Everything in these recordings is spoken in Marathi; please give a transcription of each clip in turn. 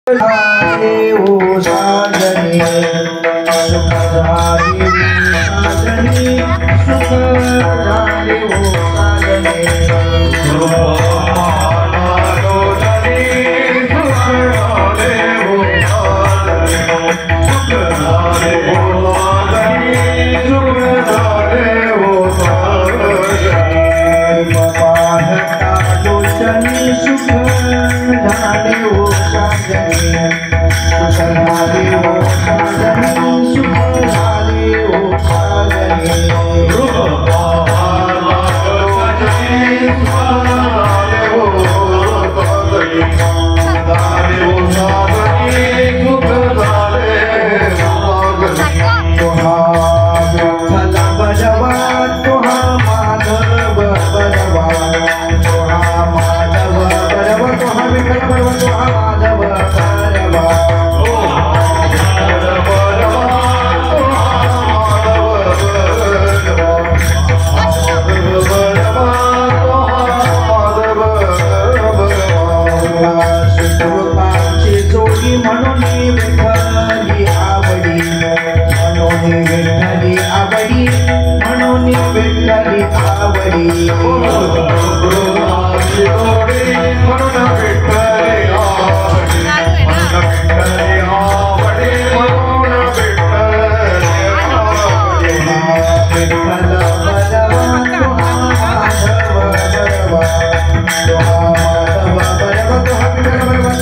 ओ साजनी सुख झाले साजनी सुख झाले ओ साजनी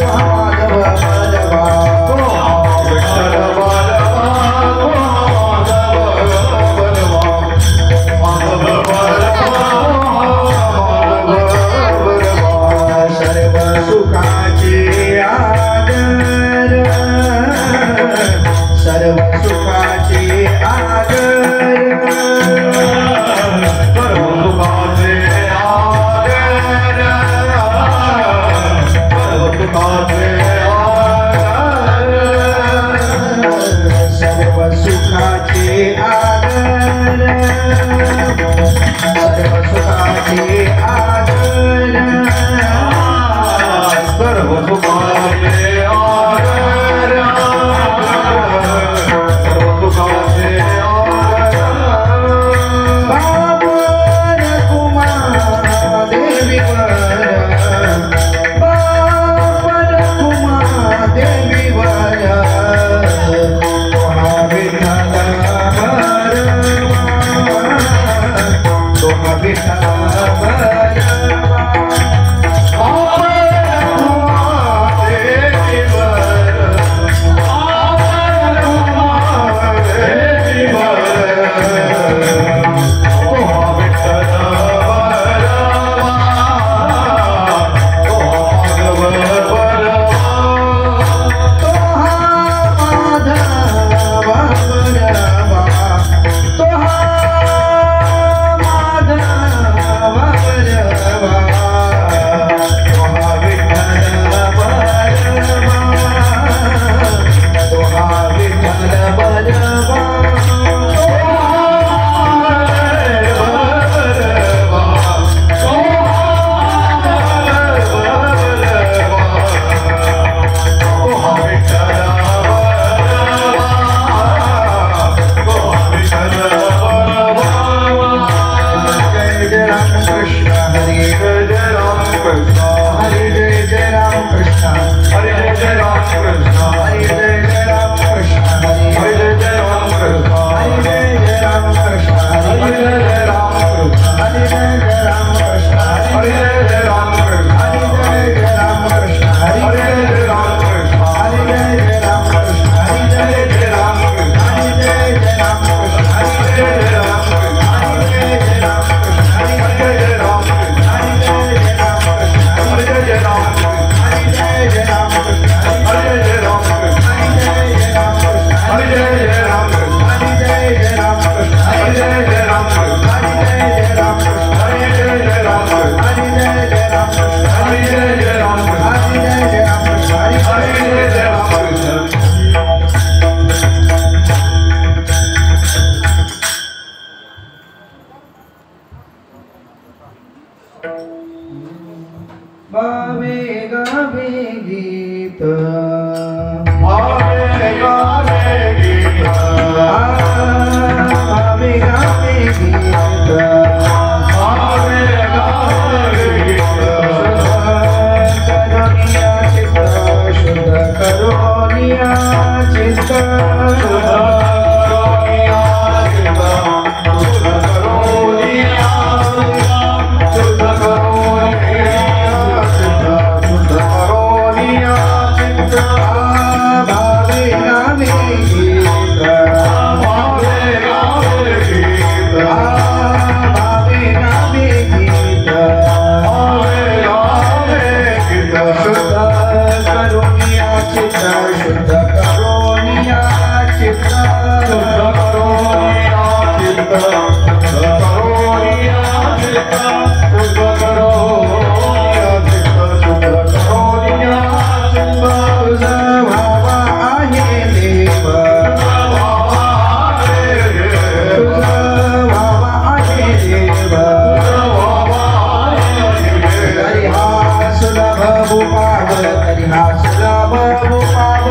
Wow. चित्त शुद्ध करोनिया चित्त शुद्ध करोनिया चित्त शुद्ध करोनिया चित्त शुद्ध करोनिया चित्त शुद्ध करोनिया चित्त तुझा भाव आहे देव तुझा भाव आहे देव तरी हा सुलभ भूपाव तरी हा सुलभ भूपाव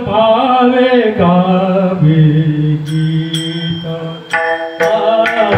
भावे गावे गीत भावे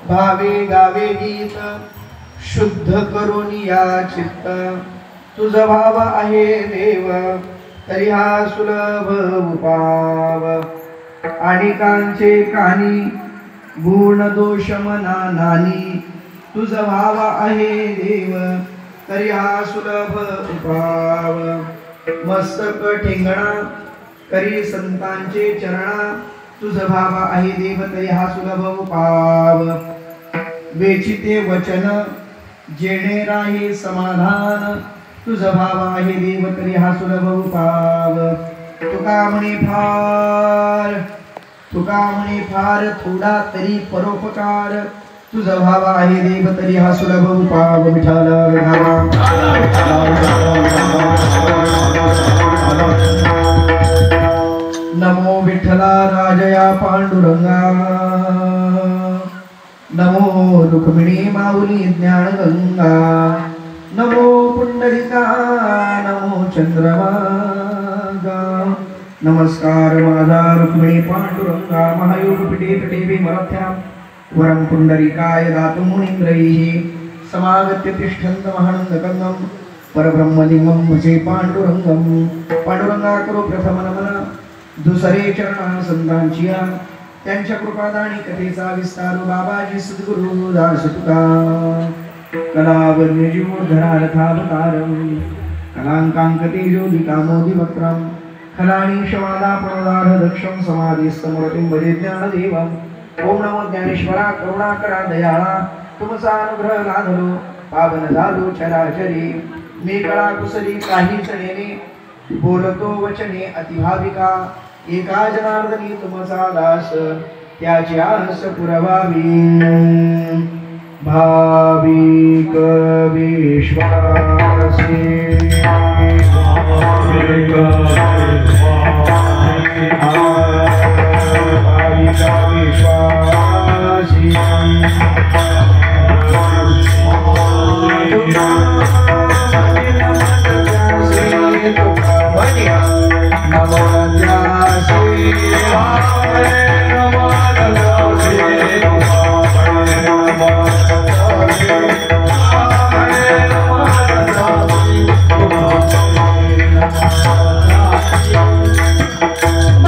भावे गावे गीत शुद्ध करून या चित्त तुझ भाव आहे देव तरी हा सुलभ उपाव अनेकांचे कानी गुण दोष मना नानी तुझ भाव आहे देव तरी हा सुलभ उपाव मस्तक ठेंगणा करी संतांचे चरणा तुझ भाव आहे देव तरी हा सुलभ उपाव वेचिते वचन जेणे राही समाधान तुझ भाव आहे देव तरी हा सुलभ उपाव तुका म्हणे फार थोडा तरी परोपकार तुझ भाव आहे देव तरी हा सुलभ उपाव विठ्ठल नमो विठ्ठला राजया पांडुरंगा नमो रुक्मिणी माऊली ज्ञान गंगा नमो पुंडलिका नमो चंद्रभागा नमस्कार माझा रुक्मिणी पांडुरंगा महायोग पिटे पिटे विमरथ्या वरं पुंडलिकाय दातुं मुनीन्द्रैः समागत्य तिष्ठन्त महानन्दकन्दं परब्रह्मलिंगं भजे पांडुरंगं पांडुरंगा करो प्रथम नमन दुसरे चरणा संतांचिया त्यांच्या कृपादानी कथेचा विस्तार बाबाजी सद्गुरु दास तुका कलावन्य जीव धरारथावतारम कलांकांकते ज्योतिका मोदी वक्त्रम खलाणी शवादा प्रणोदार दक्षम समाधिस्तमूर्तिं भजे ज्ञानदेवम् ओम नमो ज्ञानेश्वरा करुणाकरा दयाळा तुमचा अनुग्रह लाधलो पावन झालो चराचरी मी कळा कुसली काहीच नेने बोलतो वचने अतिभाविका एका जनार्दनी तुमचा दास त्याची आस पुरवावी भाविक विश्वासी भाविक विश्वासी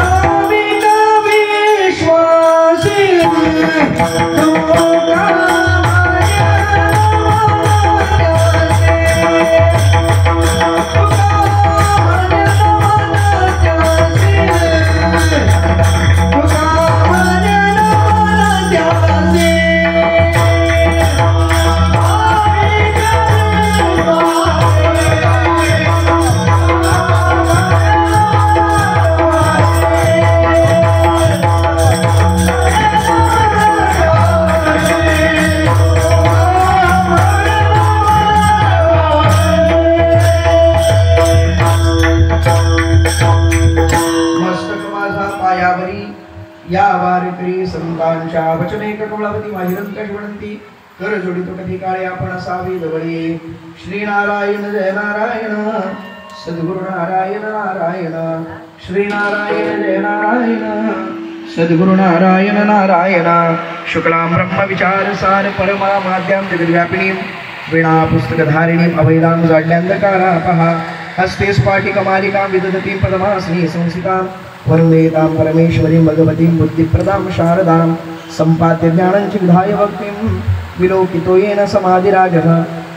भाविक विश्वासी संतांच्या वचने कटोळावती वाहिरंत शिवणंती कर जोडितो कधी काळे आपण असावे जवळे. श्री नारायण जय नारायण सद्गुरु नारायण नारायण. श्री नारायण जय नारायण सद्गुरु नारायण नारायण. शुक्लां ब्रह्म विचार सार परमा माद्यां जगद्व्यापिनीं वीणा पुस्तकधारिणीं अभैदां जाड्यांधकारापहा हस्ते स्फाटिकमालिकां विदधतीं पदमासने संस्थितां वन्दे तां परमेश्वरीं भगवतीं बुद्धिप्रदां शारदां सम्पाद्य ज्ञानं विधाय भक्तिं विलोकितो येन समाधिराजः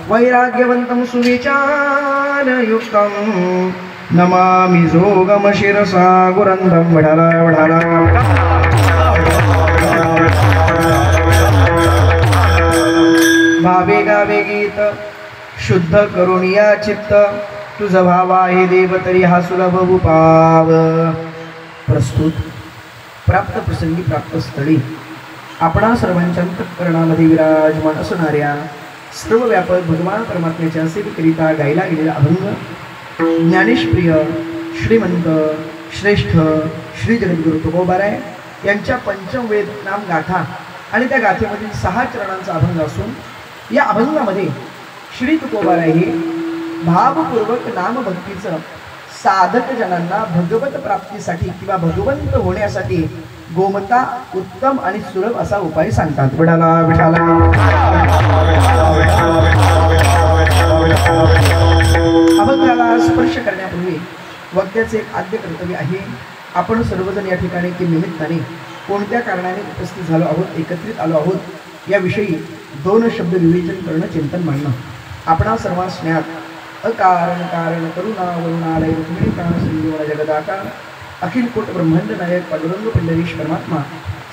वैराग्यवन्तं सुविचारयुक्तं नमामि जोगमशिरसा गुरन्धं वढाला वढाला. भावे गावे गीत शुद्ध करुणिया चित्त तुझ भावा हे देव तरी हा सुलभ उपाव. प्रस्तुत प्राप्त प्रसंगी प्राप्त स्थळी आपणा सर्वांच्या अंतःकरणामध्ये विराजमान असणाऱ्या सर्व व्यापक भगवान परमात्म्याच्या सेवेकरिता गायला गेलेला अभंग ज्ञानेशप्रिय श्रीमंत श्रेष्ठ श्री जगद्गुरु तुकोबाराय यांच्या पंचमवेद नाम गाथा आणि त्या गाथेमधील 6 चरणांचा अभंग असून या अभंगामध्ये श्री तुकोबाराय हे भावपूर्वक नामभक्तीचं साधक जनांना भगवत प्राप्तीसाठी किंवा भगवंत होण्यासाठी गोमता उत्तम आणि सुलभ असा उपाय सांगतात. विठाला विठाला. अभंगाला स्पर्श करण्यापूर्वी वक्त्याचे एक आद्य कर्तव्य आहे. आपण सर्वजण या ठिकाणी की निमित्ताने कोणत्या कारणाने उपस्थित झालो आहोत, एकत्रित आलो आहोत याविषयी 2 शब्द विवेचन करणं, चिंतन मांडणं. आपणा सर्वांस ज्ञात अकारण कारण करुणा वरुणालय रुक्मिणी प्राण संजीवना जगदाकार अखिल कोट ब्रह्मांड नायक पांडुरंग पंढरीश परमात्मा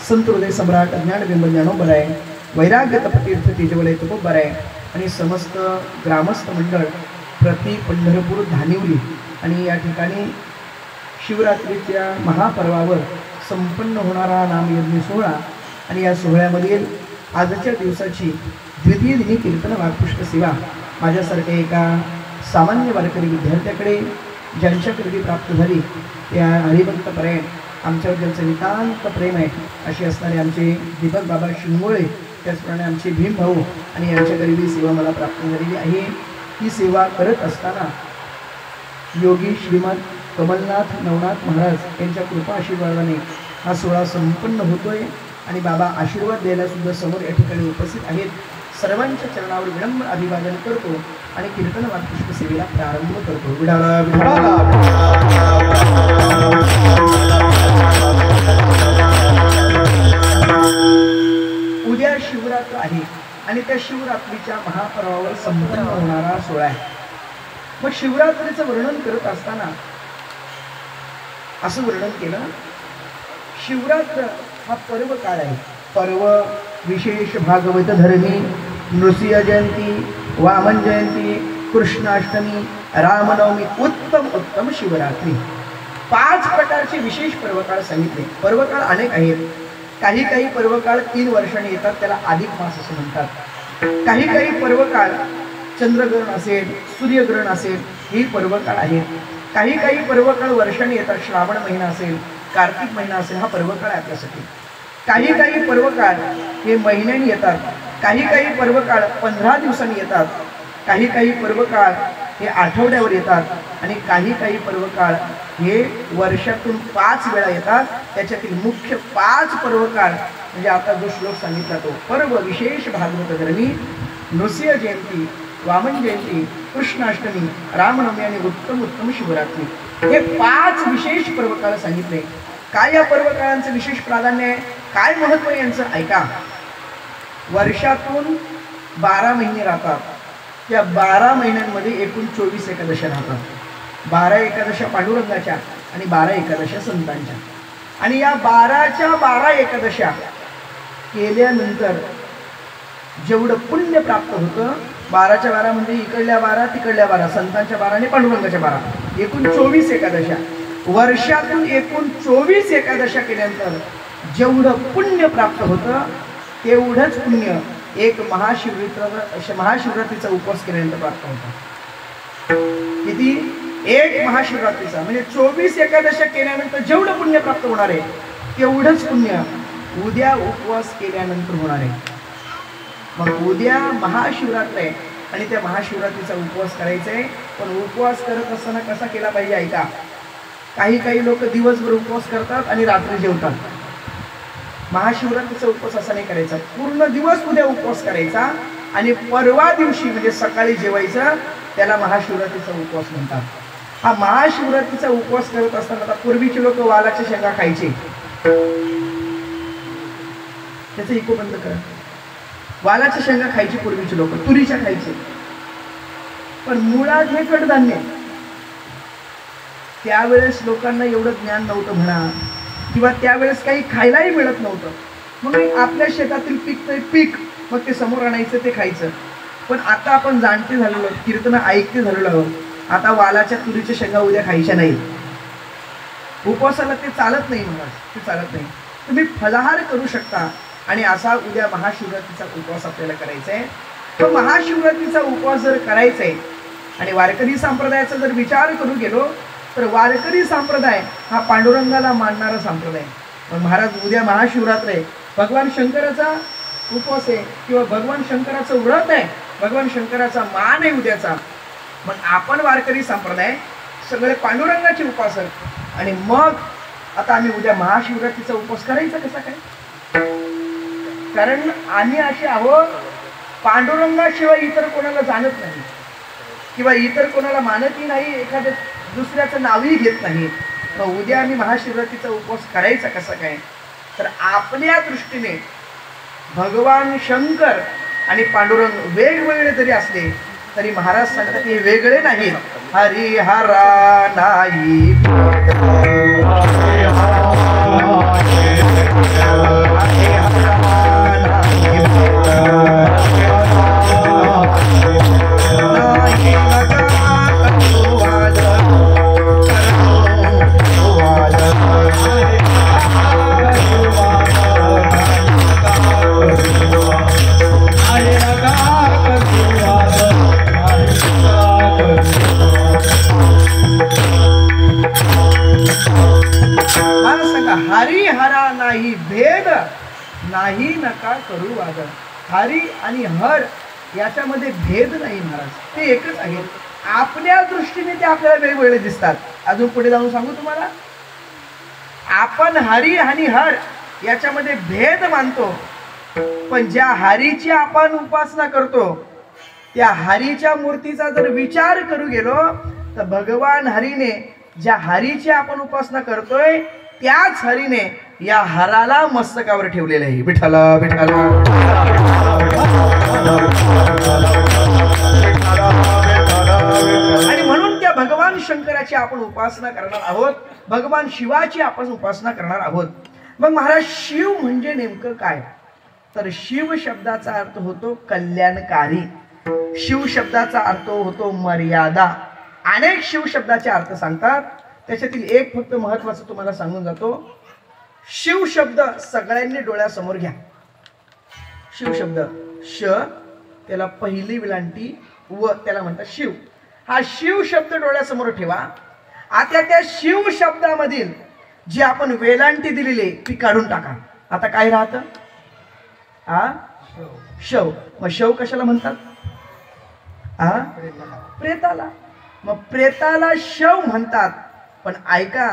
संत हृदय सम्राट ज्ञानबिंब ज्ञानोबराय वैराग्य तपतीर्थ तेजवलय तुकोबाराय आणि समस्त ग्रामस्थ मंडळ प्रति पंढरपूर धानिवली आणि या ठिकाणी शिवरात्रीच्या महापर्वावर संपन्न होणारा नामयज्ञ सोहळा आणि या सोहळ्यामधील आजच्या दिवसाची द्वितीय दिनी कीर्तन वागपुष्प सेवा माझ्यासारख्या एका सामान्य वारकरी विद्यार्थ्याकडे ज्यांच्याकडे प्राप्त झाली त्या हरिभक्तपरायण आमच्यावर ज्यांचं नितांत प्रेम आहे अशी असणारे आमचे दीपक बाबा शिंगोळे, त्याचप्रमाणे आमचे भीम भाऊ आणि यांच्याकडे सेवा मला प्राप्त झालेली आहे. ही सेवा करत असताना योगी श्रीमंत कमलनाथ नवनाथ महाराज यांच्या कृपा आशीर्वादाने हा सोहळा संपन्न होतोय आणि बाबा आशीर्वाद द्यायला सुद्धा समोर या ठिकाणी उपस्थित आहेत. सर्वांच्या चरणावर विनम्र अभिवादन करतो आणि कीर्तन वागपुष्प सेवेला प्रारंभ करतो. विडाला विडाला. उद्या शिवरात्र आहे आणि त्या शिवरात्रीच्या महापर्वावर संपन्न होणारा सोहळा आहे. मग शिवरात्रीचं वर्णन करत असताना असं वर्णन केलं, शिवरात्र हा पर्व काळ आहे. पर्व विशेष भागवत धर्मी नृसिंह जयंती, वामन जयंती, कृष्णाष्टमी, रामनवमी, उत्तम उत्तम शिवरात्री 5 प्रकारचे विशेष पर्वकाळ सांगितले. पर्वकाळ अनेक आहेत. काही पर्वकाळ 3 वर्षांनी येतात, त्याला अधिक मास असं म्हणतात. काही पर्वकाळ चंद्रग्रहण असेल, सूर्यग्रहण असेल, ही पर्वकाळ आहेत. काही पर्वकाळ वर्षांनी येतात. श्रावण महिना असेल, कार्तिक महिना असेल, हा पर्वकाळ आहे आपल्यासाठी. काही पर्वकाळ हे महिन्यांनी येतात. काही पर्वकाळ 15 दिवसांनी येतात. काही पर्वकाळ हे आठवड्यावर येतात आणि काही पर्वकाळ हे वर्षातून 5 वेळा येतात. त्याच्यातील मुख्य 5 पर्वकाळ म्हणजे आता जो श्लोक सांगितला तो पर्व विशेष भागवत धर्मी नृसिंह जयंती, वामन जयंती, कृष्णाष्टमी, रामनवमी आणि उत्तम उत्तम शिवरात्री, हे 5 विशेष पर्वकाळ सांगितले. काय या पर्वकाळांचं विशेष प्राधान्य आहे, काय महत्व आहे यांचं ऐका. वर्षातून 12 महिने राहतात. त्या 12 महिन्यांमध्ये एकूण 24 एकादशा राहतात. 12 एकादशा पांडुरंगाच्या आणि 12 एकादशा संतांच्या. आणि या 12च्या 12 एकादशा केल्यानंतर जेवढं पुण्य प्राप्त होतं, 12च्या 12 म्हणजे इकडल्या 12 तिकडल्या 12, संतांच्या 12 आणि पांडुरंगाच्या 12, एकूण 24 एकादशा. वर्षातून एकूण 24 एकादशा केल्यानंतर जेवढं पुण्य प्राप्त होतं तेवढंच पुण्य एक महाशिवरात्रीचा उपवास केल्यानंतर प्राप्त होतं. किती? एक महाशिवरात्रीचा म्हणजे 24 एकादशा केल्यानंतर जेवढं पुण्य प्राप्त होणार आहे तेवढंच पुण्य उद्या उपवास केल्यानंतर होणार आहे. मग उद्या महाशिवरात्र आहे आणि त्या महाशिवरात्रीचा उपवास करायचा आहे. पण उपवास करत असताना कसा केला पाहिजे ऐका. काही लोक दिवसभर उपवास करतात आणि रात्री जेवतात. महाशिवरात्रीचा उपवास असा नाही करायचा. पूर्ण दिवस उद्या उपवास करायचा आणि परवा दिवशी म्हणजे सकाळी जेवायचं. त्याला महाशिवरात्रीचा उपवास म्हणतात. हा महाशिवरात्रीचा उपवास करत असताना आता पूर्वीचे लोक वालाच्या शेंगा खायचे. त्याचं इको बंद करा. वालाच्या शेंगा खायची पूर्वीचे लोक, तुरीच्या खायचे. पण मुळात हे कडधान्य. त्यावेळेस लोकांना एवढं ज्ञान नव्हतं म्हणा, किंवा त्यावेळेस काही खायलाही मिळत नव्हतं. म्हणून आपल्या शेतातील पीक मग ते समोर आणायचं, ते खायचं. पण आता आपण जाणते झालेलो, कीर्तन ऐकते झालेलो आहोत. आता वालाच्या तुरीच्या शेंगा उद्या खायच्या नाही. उपवासाला ते चालत नाही. महाराज ते चालत नाही. तुम्ही फलाहार करू शकता आणि असा उद्या महाशिवरात्रीचा उपवास आपल्याला करायचा आहे. तो महाशिवरात्रीचा उपवास जर करायचा आहे आणि वारकरी संप्रदायाचा जर विचार करू गेलो तर वारकरी संप्रदाय हा पांडुरंगाला मानणारा संप्रदाय. पण महाराज उद्या महाशिवरात्र आहे, भगवान शंकराचा उपवास आहे किंवा भगवान शंकराचं व्रत आहे, भगवान शंकराचा मान आहे उद्याचा. मग आपण वारकरी संप्रदाय सगळे पांडुरंगाचे उपासक आणि मग आता आम्ही उद्या महाशिवरात्रीचा उपवास करायचा कसा काय? कारण आम्ही असे आहोत पांडुरंगाशिवाय इतर कोणाला जाणत नाही किंवा इतर कोणाला मानतही नाही, एखाद्या दुसऱ्याचं नावही घेत नाही. मग उद्या आम्ही महाशिवरात्रीचा उपवास करायचा कसा काय? तर आपल्या दृष्टीने भगवान शंकर आणि पांडुरंग वेगवेगळे जरी असले तरी महाराज सांगतात हे वेगळे नाही. हरिहरा नाही हरिहरा नाही भेद नाही नका करू वाद. हरी आणि हर याच्यामध्ये भेद नाही महाराज, ते एकच आहे. आपल्या दृष्टीने ते आपल्याला वेगवेगळे दिसतात. अजून पुढे जाऊन सांगू तुम्हाला. आपण हरी आणि हर याच्यामध्ये भेद मानतो, पण ज्या हरीची आपण उपासना करतो त्या हरीच्या मूर्तीचा जर विचार करू गेलो तर भगवान हरीने ज्या हरीची आपण उपासना करतोय त्याच हरीने या हराला मस्तकावर ठेवलेलं आहे. विठ्ठला विठ्ठला. आणि म्हणून त्या भगवान शंकराची आपण उपासना करणार आहोत, भगवान शिवाची आपण उपासना करणार आहोत. मग महाराज शिव म्हणजे नेमकं काय? तर शिव शब्दाचा अर्थ होतो कल्याणकारी. शिव शब्दाचा अर्थ होतो मर्यादा. अनेक शिव शब्दाचे अर्थ सांगतात, त्याच्यातील एक फक्त महत्वाचं तुम्हाला सांगून जातो. शिव शब्द सगळ्यांनी डोळ्यासमोर घ्या. शिव शब्द श त्याला पहिली विलांटी व त्याला म्हणतात शिव. हा शिव शब्द डोळ्यासमोर ठेवा. आता त्या शिव शब्दामधील जी आपण वेलांटी दिलेली ती काढून टाका. आता काय राहतं? शव. मग शव कशाला म्हणतात? प्रेताला. मग प्रेताला शव म्हणतात. पण ऐका,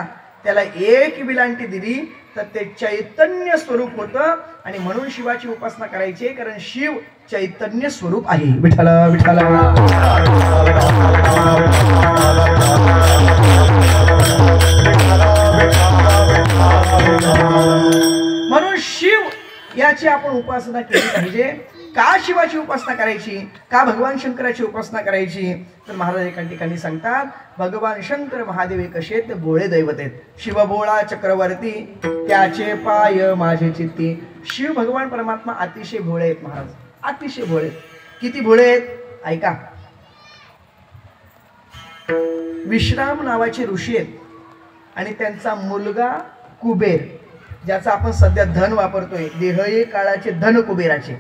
त्याला एक विलांटी दिली तर ते चैतन्य स्वरूप होतं आणि म्हणून शिवाची उपासना करायची, कारण शिव चैतन्य स्वरूप आहे. विठ्ठला विठ्ठला. म्हणून शिव याची आपण उपासना केली पाहिजे. का शिवाची उपासना करायची? का भगवान शंकराची उपासना करायची? तर महाराज एका ठिकाणी सांगतात, भगवान शंकर महादेव कसे ते भोळे दैवत आहेत. शिव भोळा चक्रवर्ती त्याचे पाय माझे चित्ती. शिव भगवान परमात्मा अतिशय भोळे आहेत महाराज, अतिशय भोळे. किती भोळे आहेत ऐका. विश्राम नावाचे ऋषी आहेत आणि त्यांचा मुलगा कुबेर, ज्याचा आपण सध्या धन वापरतोय, देहये काळाचे धन कुबेराचे,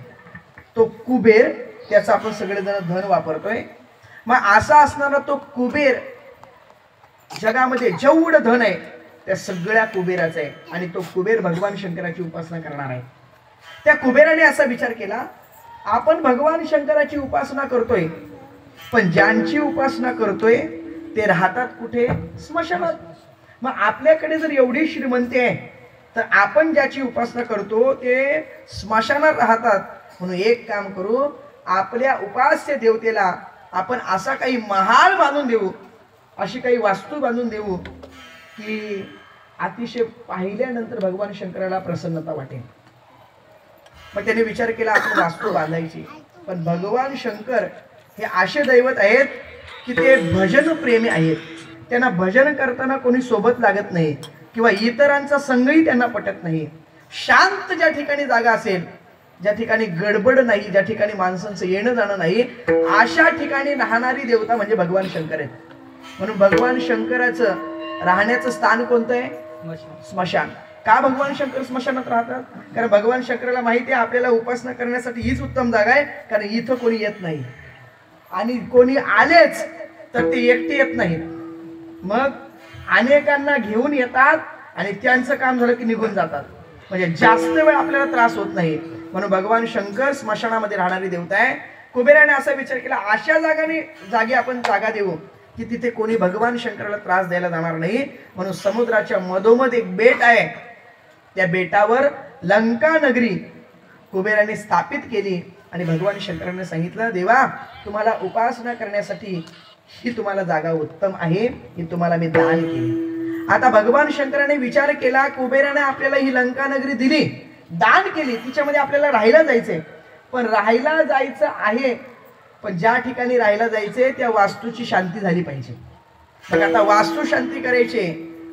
तो कुबेर, त्याचा आपण सगळेजण धन वापरतोय. मग असा असणारा तो कुबेर जगामध्ये जेवढं धन आहे त्या सगळ्या कुबेराचा आहे आणि तो कुबेर भगवान शंकराची उपासना करणार आहे. त्या कुबेराने असा विचार केला, आपण भगवान शंकराची उपासना करतोय, पण ज्यांची उपासना करतोय ते राहतात कुठे? स्मशानात. मग आपल्याकडे जर एवढी श्रीमंती आहे तर आपण ज्याची उपासना करतो ते स्मशानात राहतात. म्हणून एक काम करू, आपल्या उपास्य देवतेला आपण असा काही महाल बांधून देऊ, अशी काही वास्तू बांधून देऊ की अतिशय पाहिल्यानंतर भगवान शंकराला प्रसन्नता वाटेल. मग त्याने विचार केला आपण वास्तू बांधायची. पण भगवान शंकर हे असे दैवत आहेत की ते भजन प्रेमी आहेत. त्यांना भजन करताना कोणी सोबत लागत नाही किंवा इतरांचा संगही त्यांना पटत नाही. शांत ज्या ठिकाणी जागा असेल, ज्या ठिकाणी गडबड नाही, ज्या ठिकाणी माणसांचं येणं जाणं नाही, अशा ठिकाणी राहणारी देवता म्हणजे भगवान शंकर आहेत. म्हणून भगवान शंकराचं राहण्याचं स्थान कोणतं आहे? स्मशान. का भगवान शंकर स्मशानात राहतात? कारण भगवान शंकराला माहिती आहे आपल्याला उपासना करण्यासाठी हीच उत्तम जागा आहे, कारण इथं कोणी येत नाही आणि कोणी आलेच तर ते एकटे येत नाहीत. मग अनेकांना घेऊन येतात आणि त्यांचं काम झालं की निघून जातात. म्हणजे जास्त वेळ आपल्याला त्रास होत नाही. म्हणून भगवान शंकर स्मशानामध्ये राहणारी देवता आहे. कुबेराने असा विचार केला, अशा जागी आपण जागा देऊ की तिथे कोणी भगवान शंकराला त्रास द्यायला जाणार नाही. म्हणून समुद्राच्या मधोमध एक बेट आहे, त्या बेटावर लंका नगरी कुबेराने स्थापित केली आणि भगवान शंकराने सांगितलं, देवा तुम्हाला उपासना करण्यासाठी ही तुम्हाला जागा उत्तम आहे, ही तुम्हाला मी दान केली. आता भगवान शंकराने विचार केला, कुबेराने आपल्याला ही लंका नगरी दिली, दान केली, तिच्यामध्ये आपल्याला राहायला जायचंय. पण राहायला जायचं आहे, पण ज्या ठिकाणी राहायला जायचंय त्या वास्तूची शांती झाली पाहिजे. मग आता वास्तू शांती करायची,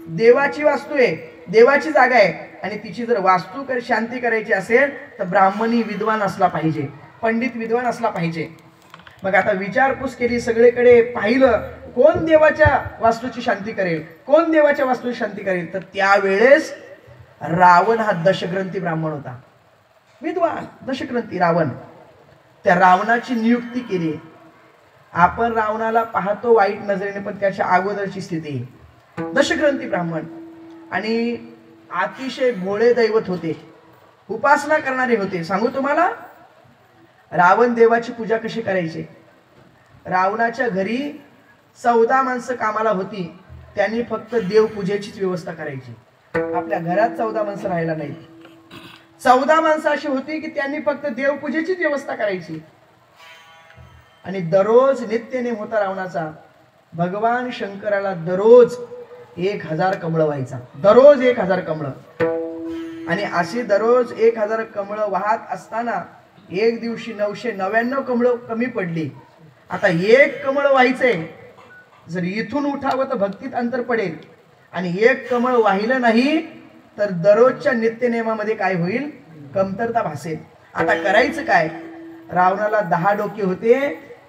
देवाची वास्तू आहे, देवाची जागा आहे आणि तिची जर वास्तू शांती करायची असेल तर ब्राह्मणी विद्वान असला पाहिजे, पंडित विद्वान असला पाहिजे. मग आता विचारपूस केली, सगळीकडे पाहिलं कोण देवाच्या वास्तूची शांती करेल, कोण देवाच्या वास्तूची शांती करेल. तर त्यावेळेस रावण हा दशग्रंथी ब्राह्मण होता, विद्वान दशग्रंथी रावण. त्या रावणाची नियुक्ती केली. आपण रावणाला पाहतो वाईट नजरेने, पण त्याच्या अगोदरची स्थिती दशग्रंथी ब्राह्मण आणि अतिशय भोळे दैवत होते, उपासना करणारे होते. सांगू तुम्हाला रावण देवाची पूजा कशी करायची. रावणाच्या घरी 14 माणसं कामाला होती, त्यांनी फक्त देवपूजेचीच व्यवस्था करायची. आपल्या घरात 14 माणसं राहायला नाहीत. 14 माणसं अशी होती की त्यांनी फक्त देवपूजेचीच व्यवस्था करायची. आणि दररोज नित्यनेम होता रावणाचा, भगवान शंकराला दररोज 1000 कमळ व्हायचा, दररोज 1000 कमळ. आणि असे दररोज 1000 कमळ वाहत असताना एक दिवशी 999 कमळ कमी पडली. आता एक कमळ व्हायचंय, जर इथून उठावं तर भक्तीत अंतर पडेल आणि एक कमळ वाहिलं नाही तर दररोजच्या नित्यनेमामध्ये काय होईल, कमतरता भासेल. आता करायचं काय. रावणाला 10 डोके होते,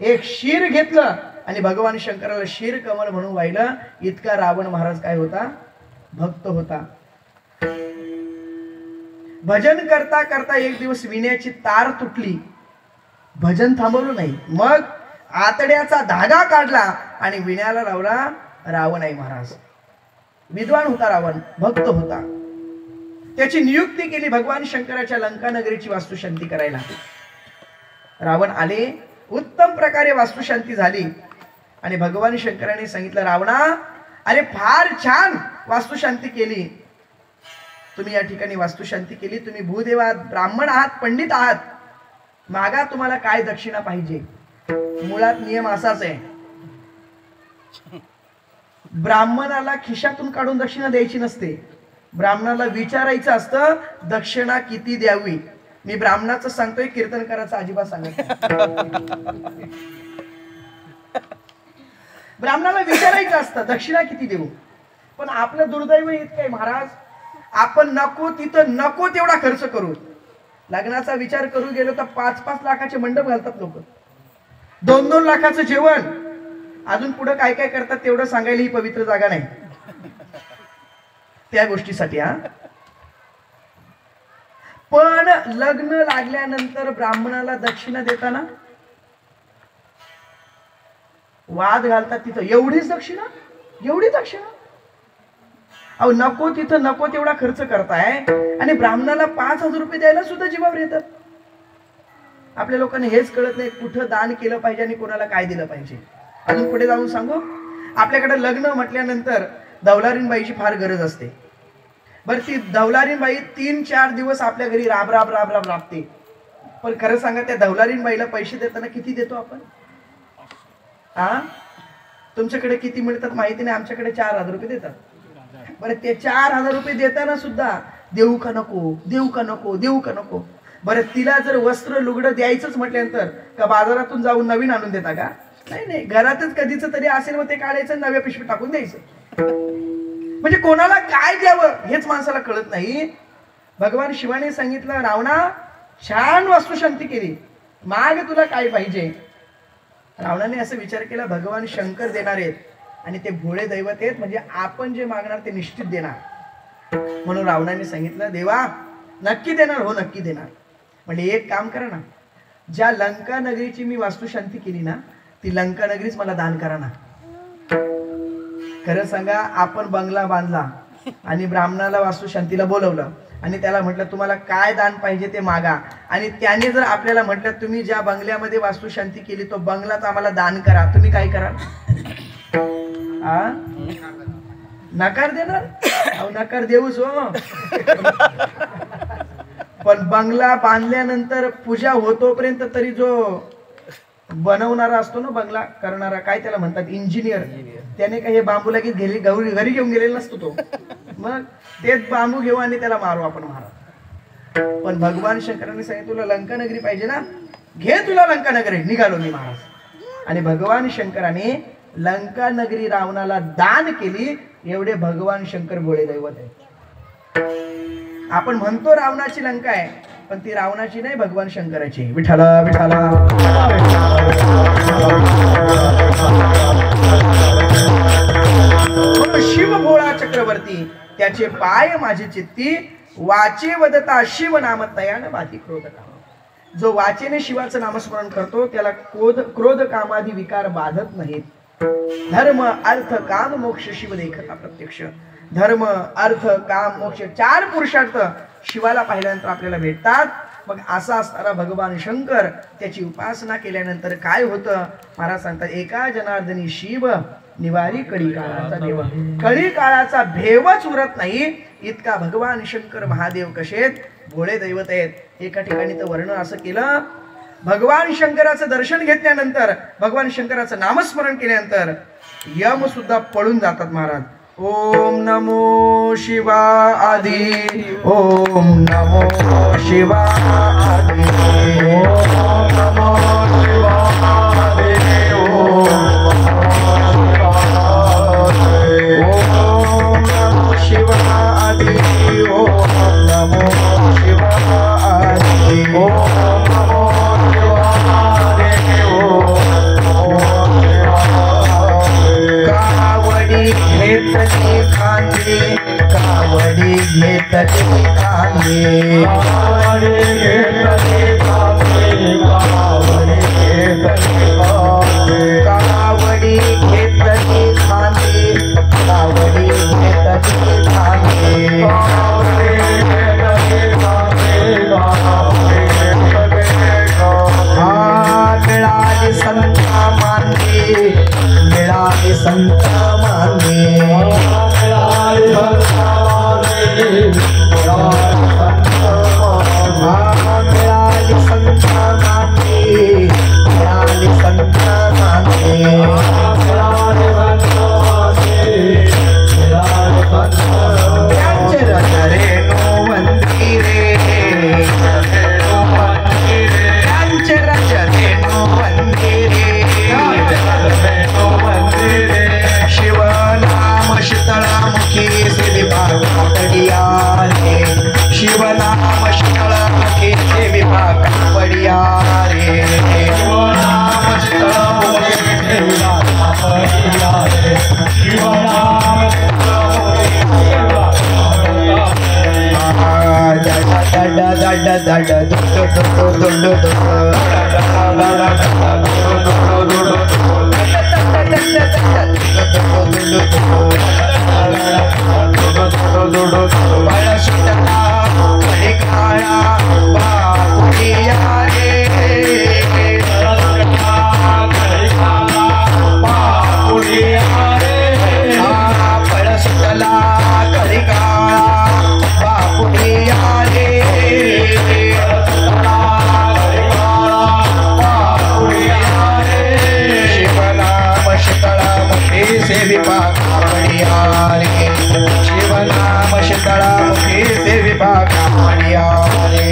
एक शीर घेतलं आणि भगवान शंकराला शीर कमळ म्हणून वाहिलं. इतका रावण महाराज काय होता, भक्त होता. भजन करता करता एक दिवस विण्याची तार तुटली, भजन थांबवलं नाही. मग आतड्याचा धागा काढला आणि विण्याला लावला. रावण आहे महाराज, विद्वान होता रावण, भक्त होता. त्याची नियुक्ती केली भगवान शंकराच्या लंका नगरीची वास्तुशांती करायला. रावण आले, उत्तम प्रकारे वास्तुशांती झाली आणि भगवान शंकराने सांगितलं, रावणा अरे फार छान वास्तुशांती केली, तुम्ही या ठिकाणी वास्तुशांती केली, तुम्ही भूदेव आहात, ब्राह्मण आहात, पंडित आहात, मागा तुम्हाला काय दक्षिणा पाहिजे. मुळात नियम असाच आहे, ब्राह्मणाला खिशातून काढून दक्षिणा द्यायची नसते, ब्राह्मणाला विचारायचं असतं दक्षिणा किती द्यावी. मी ब्राह्मणाचं सांगतोय, कीर्तनकाराचं अजिबात सांगत नाही. ब्राह्मणाला विचारायचं असतं दक्षिणा किती देऊ. पण आपलं दुर्दैव इतकं आहे महाराज, आपण नको तिथं नको तेवढा खर्च करू. लग्नाचा विचार करू गेलो तर 5-5 लाखाचे मंडप घालतात लोक, 2-2 लाखाचं जेवण, अजून पुढे काय काय करतात तेवढं सांगायला ही पवित्र जागा नाही त्या गोष्टीसाठी. पण लग्न लागल्यानंतर ब्राह्मणाला दक्षिणा देताना वाद घालतात. तिथं एवढीच दक्षिणा, एवढी दक्षिणा. अहो नको तिथं नको तेवढा खर्च करताय आणि ब्राह्मणाला 5,000 रुपये द्यायला सुद्धा जीवावर येतात. आपल्या लोकांना हेच कळत नाही कुठं दान केलं पाहिजे आणि कोणाला काय दिलं पाहिजे. अजून पुढे जाऊन सांगू, आपल्याकडे लग्न म्हटल्यानंतर दौलारीणबाईची फार गरज असते. बरं ती दौलारीणबाई 3-4 दिवस आपल्या घरी राब राब राब राब राबते. पण खरं सांगा त्या दौलारीणबाईला पैसे देताना किती देतो आपण? तुमच्याकडे किती मिळतात माहिती नाही, आमच्याकडे 4,000 रुपये देतात. बरं ते 4,000 रुपये देताना सुद्धा देऊ का नको देऊ का नको देऊ का नको. बरं तिला जर वस्त्र लुगडं द्यायचंच म्हटल्यानंतर का बाजारातून जाऊन नवीन आणून देता का? नाही नाही, घरातच कधीच तरी असेल मग ते काढायचं, नव्या पिशवी टाकून द्यायचं. म्हणजे कोणाला काय द्यावं हेच माणसाला कळत नाही. भगवान शिवाने सांगितलं, रावणा छान वास्तुशांती केली, माग तुला काय पाहिजे. रावणाने असं विचार केला भगवान शंकर देणार आहेत आणि ते भोळे दैवत आहेत, म्हणजे आपण जे मागणार ते निश्चित देणार. म्हणून रावणाने सांगितलं, देवा नक्की देणार, हो नक्की देणार. म्हणजे एक काम करा ना, ज्या लंका नगरीची मी वास्तुशांती केली ना ती लंका नगरीच मला दान करा ना. खरं सांगा, आपण बंगला बांधला आणि ब्राह्मणाला वास्तुशांतीला बोलवलं आणि त्याला म्हटलं तुम्हाला काय दान पाहिजे ते मागा, आणि त्याने जर आपल्याला म्हटलं तुम्ही ज्या बंगल्यामध्ये वास्तुशांती केली तो बंगलाच आम्हाला दान करा, तुम्ही काय कराल? नकार देणार? अहो नकार देऊच हो. पण बंगला बांधल्यानंतर पूजा होतोपर्यंत तरी जो बनवणारा असतो ना, बंगला करणारा, काय त्याला म्हणतात, इंजिनियर, त्याने काही हे बांबू लगेच घरी घेऊन गेलेला नसतो तो. मग तेच बांबू घेऊ आणि त्याला मारू आपण महाराज. पण भगवान शंकरांनी सांगितलं तुला लंका नगरी पाहिजे ना, घे तुला लंका नगरी. निघालो मी महाराज. आणि भगवान शंकराने लंका नगरी रावणाला दान केली. एवढे भगवान शंकर भोळे दैवत आहे. आपण म्हणतो रावणाची लंका आहे, पण ती रावणाची नाही, भगवान शंकराची. विठाला विठाला. शिव भोळा चक्रवर्ती, त्याचे पाय माझी चित्ती, वाचे वदता शिव नाम तयान बाधी क्रोध काम. जो वाचेने शिवाचं नामस्मरण करतो त्याला क्रोध कामादी विकार बाधत नाहीत. धर्म अर्थ काम मोक्ष शिव देखता प्रत्यक्ष. धर्म अर्थ काम मोक्ष 4 पुरुषार्थ शिवाला पाहिल्यानंतर आपल्याला भेटतात. मग असा असणारा भगवान शंकर, त्याची उपासना केल्यानंतर काय होतं महाराज सांगतात, एका जनार्दनी शिव निवारी कळी काळाचा देव. कळी काळाचा भेवच उरत नाही इतका भगवान शंकर महादेव कशेत भोळे दैवत आहेत. एका ठिकाणी तर वर्णन असं केलं, भगवान शंकराचं दर्शन घेतल्यानंतर, भगवान शंकराचं नामस्मरण केल्यानंतर यम सुद्धा पळून जातात महाराज. ओम नमो शिवाय, ओम नमो शिवाय, ओम नमो शिवाय, ओम नमो शिवाय, ओम नमो शिवाय, ओम नमो घेतली खांदे, कावडी घेतली खांदे, कावडी घेतली खांदे, कावडी घेतली खांदे, कावडी घेतली खांदे, कावडी घेतली खांदे, कावडी घेतली खांदे. मिळाली संत मानली, मिळाली संत मानली, मिळाली संत मानली, मिळाली संत मानली, मिळाली संत मानली, त्यांचे रेणू मंदिरे, त्यांचे रेणू मंदिरे, शिवनाम शीतळामुखी सेवी पाकडिया रे, शिवनाम शीतळामुखी सेवी पाकडिया रे, शिवनाम शीतळामुखी सेवी पाकडिया रे, शिवनाम दुडू बळ सुटला कळी काळा बापुरिया रे बळ सुटला कळी काळा बापुरिया रे शिवनाम शीतळामुखी सेविपा कावडिया रे शिवनाम शीतळामुखी सेविपा कावडिया रे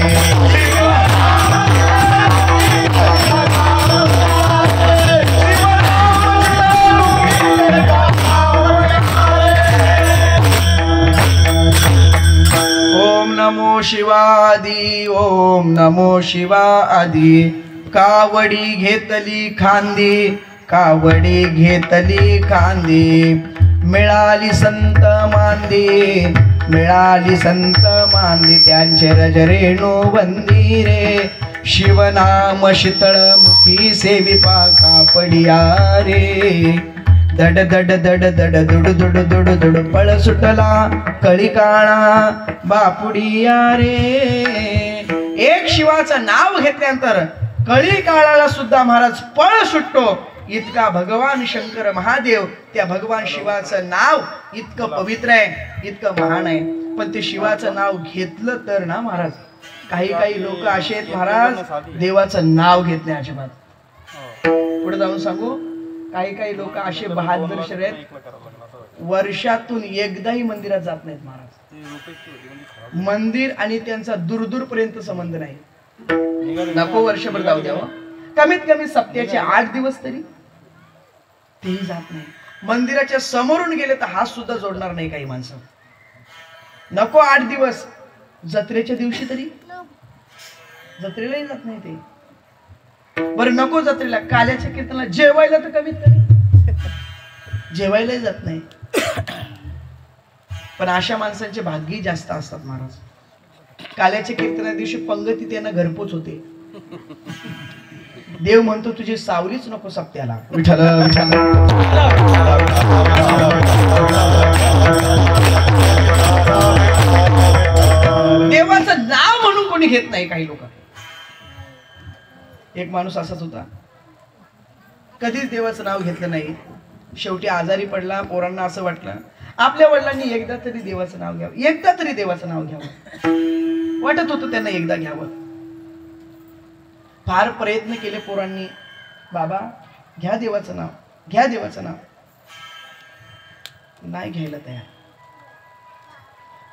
ओम नमो शिवादी ओम नमो शिवादी कावडी घेतली खांदी कावडी घेतली खांदी मिळाली संत मांदी मिळाली संत मांदी त्यांचे रज रेणू बंदी रे शिवनाम शीतळ मुखी सेविपा कापडिया रे दड दड दड दड दुड दुड दुड दुड पळ सुटला कळी काळा बापुडिया रे एक शिवाचं नाव घेतल्यानंतर कळी काळाला सुद्धा महाराज पळ सुटतो इतका भगवान शंकर महादेव त्या भगवान शिवाचं नाव इतकं पवित्र आहे इतकं महान आहे पण ते शिवाचं नाव घेतलं तर ना महाराज काही काही लोक असे आहेत महाराज देवाचं नाव घेत नाही अजिबात पुढे जाऊन सांगू काही काही लोक असे बहादर आहेत वर्षातून एकदाही मंदिरात जात नाहीत महाराज मंदिर आणि त्यांचा दूर पर्यंत संबंध नाही नको वर्षभर जाऊ द्यावं कमीत कमी सप्त्याचे 8 दिवस तरी तेही जात नाही मंदिराच्या समोरून गेले तर हात सुद्धा जोडणार नाही काही माणसं नको 8 दिवस जत्रेच्या दिवशी तरी जत्रेलाही जात नाही ते बरं नको जत्रेला काल्याच्या कीर्तनाला जेवायला तर कमीत कमी जेवायलाही जात नाही पण अशा माणसांचे भाग्य जास्त असतात महाराज काल्याच्या कीर्तना दिवशी पंगती त्यांना घरपोच होते देव म्हणतो तुझी सावलीच नको सप्त्याला विठ्ठल देवाचं नाव म्हणून कोणी घेत नाही काही लोक एक माणूस असाच होता कधीच देवाचं नाव घेतलं नाही शेवटी आजारी पडला पोरांना असं वाटलं आपल्या वडिलांनी एकदा तरी देवाचं नाव घ्यावं एकदा तरी देवाचं नाव घ्यावं वाटत होतं त्यांना एकदा घ्यावं फार प्रयत्न केले पोरांनी बाबा घ्या देवाचं नाव घ्या देवाचं नाव नाही घ्यायला तयार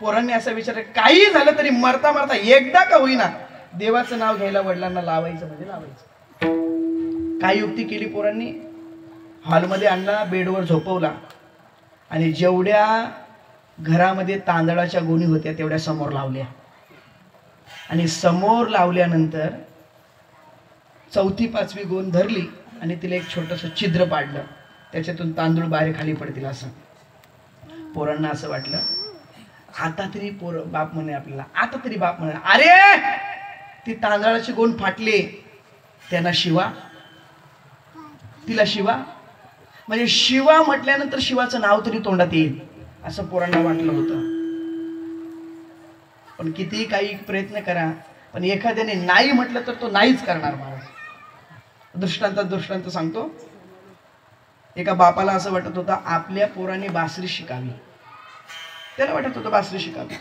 पोरांनी असा विचार काही झालं तरी मरता मरता एकदा का होईना देवाचं नाव घ्यायला वडिलांना लावायचं म्हणजे लावायचं काय युक्ती केली पोरांनी हॉलमध्ये आणला बेडवर झोपवला आणि जेवढ्या घरामध्ये तांदळाच्या गोणी होत्या तेवढ्या समोर लावल्या आणि समोर लावल्यानंतर 4थी 5वी गोण धरली आणि तिला एक छोटंसं छिद्र पाडलं त्याच्यातून तांदूळ बाहेर खाली पडतील असं पोरांना असं वाटलं आता तरी बाप म्हणे आपल्याला आता तरी बाप म्हणे अरे ती तांदळाची गोण फाटली त्यांना शिवा तिला शिवा म्हणजे शिवा म्हटल्यानंतर शिवाचं नाव तरी तोंडात येईल असं पोरांना वाटलं होतं पण कितीही काही प्रयत्न करा पण एखाद्याने नाही म्हटलं तर तो नाहीच करणार महाराज दृष्टांत सांगतो एका बापाला असं वाटत होतं आपल्या पोरांनी बासरी शिकावी त्याला वाटत होतं बासरी शिकावी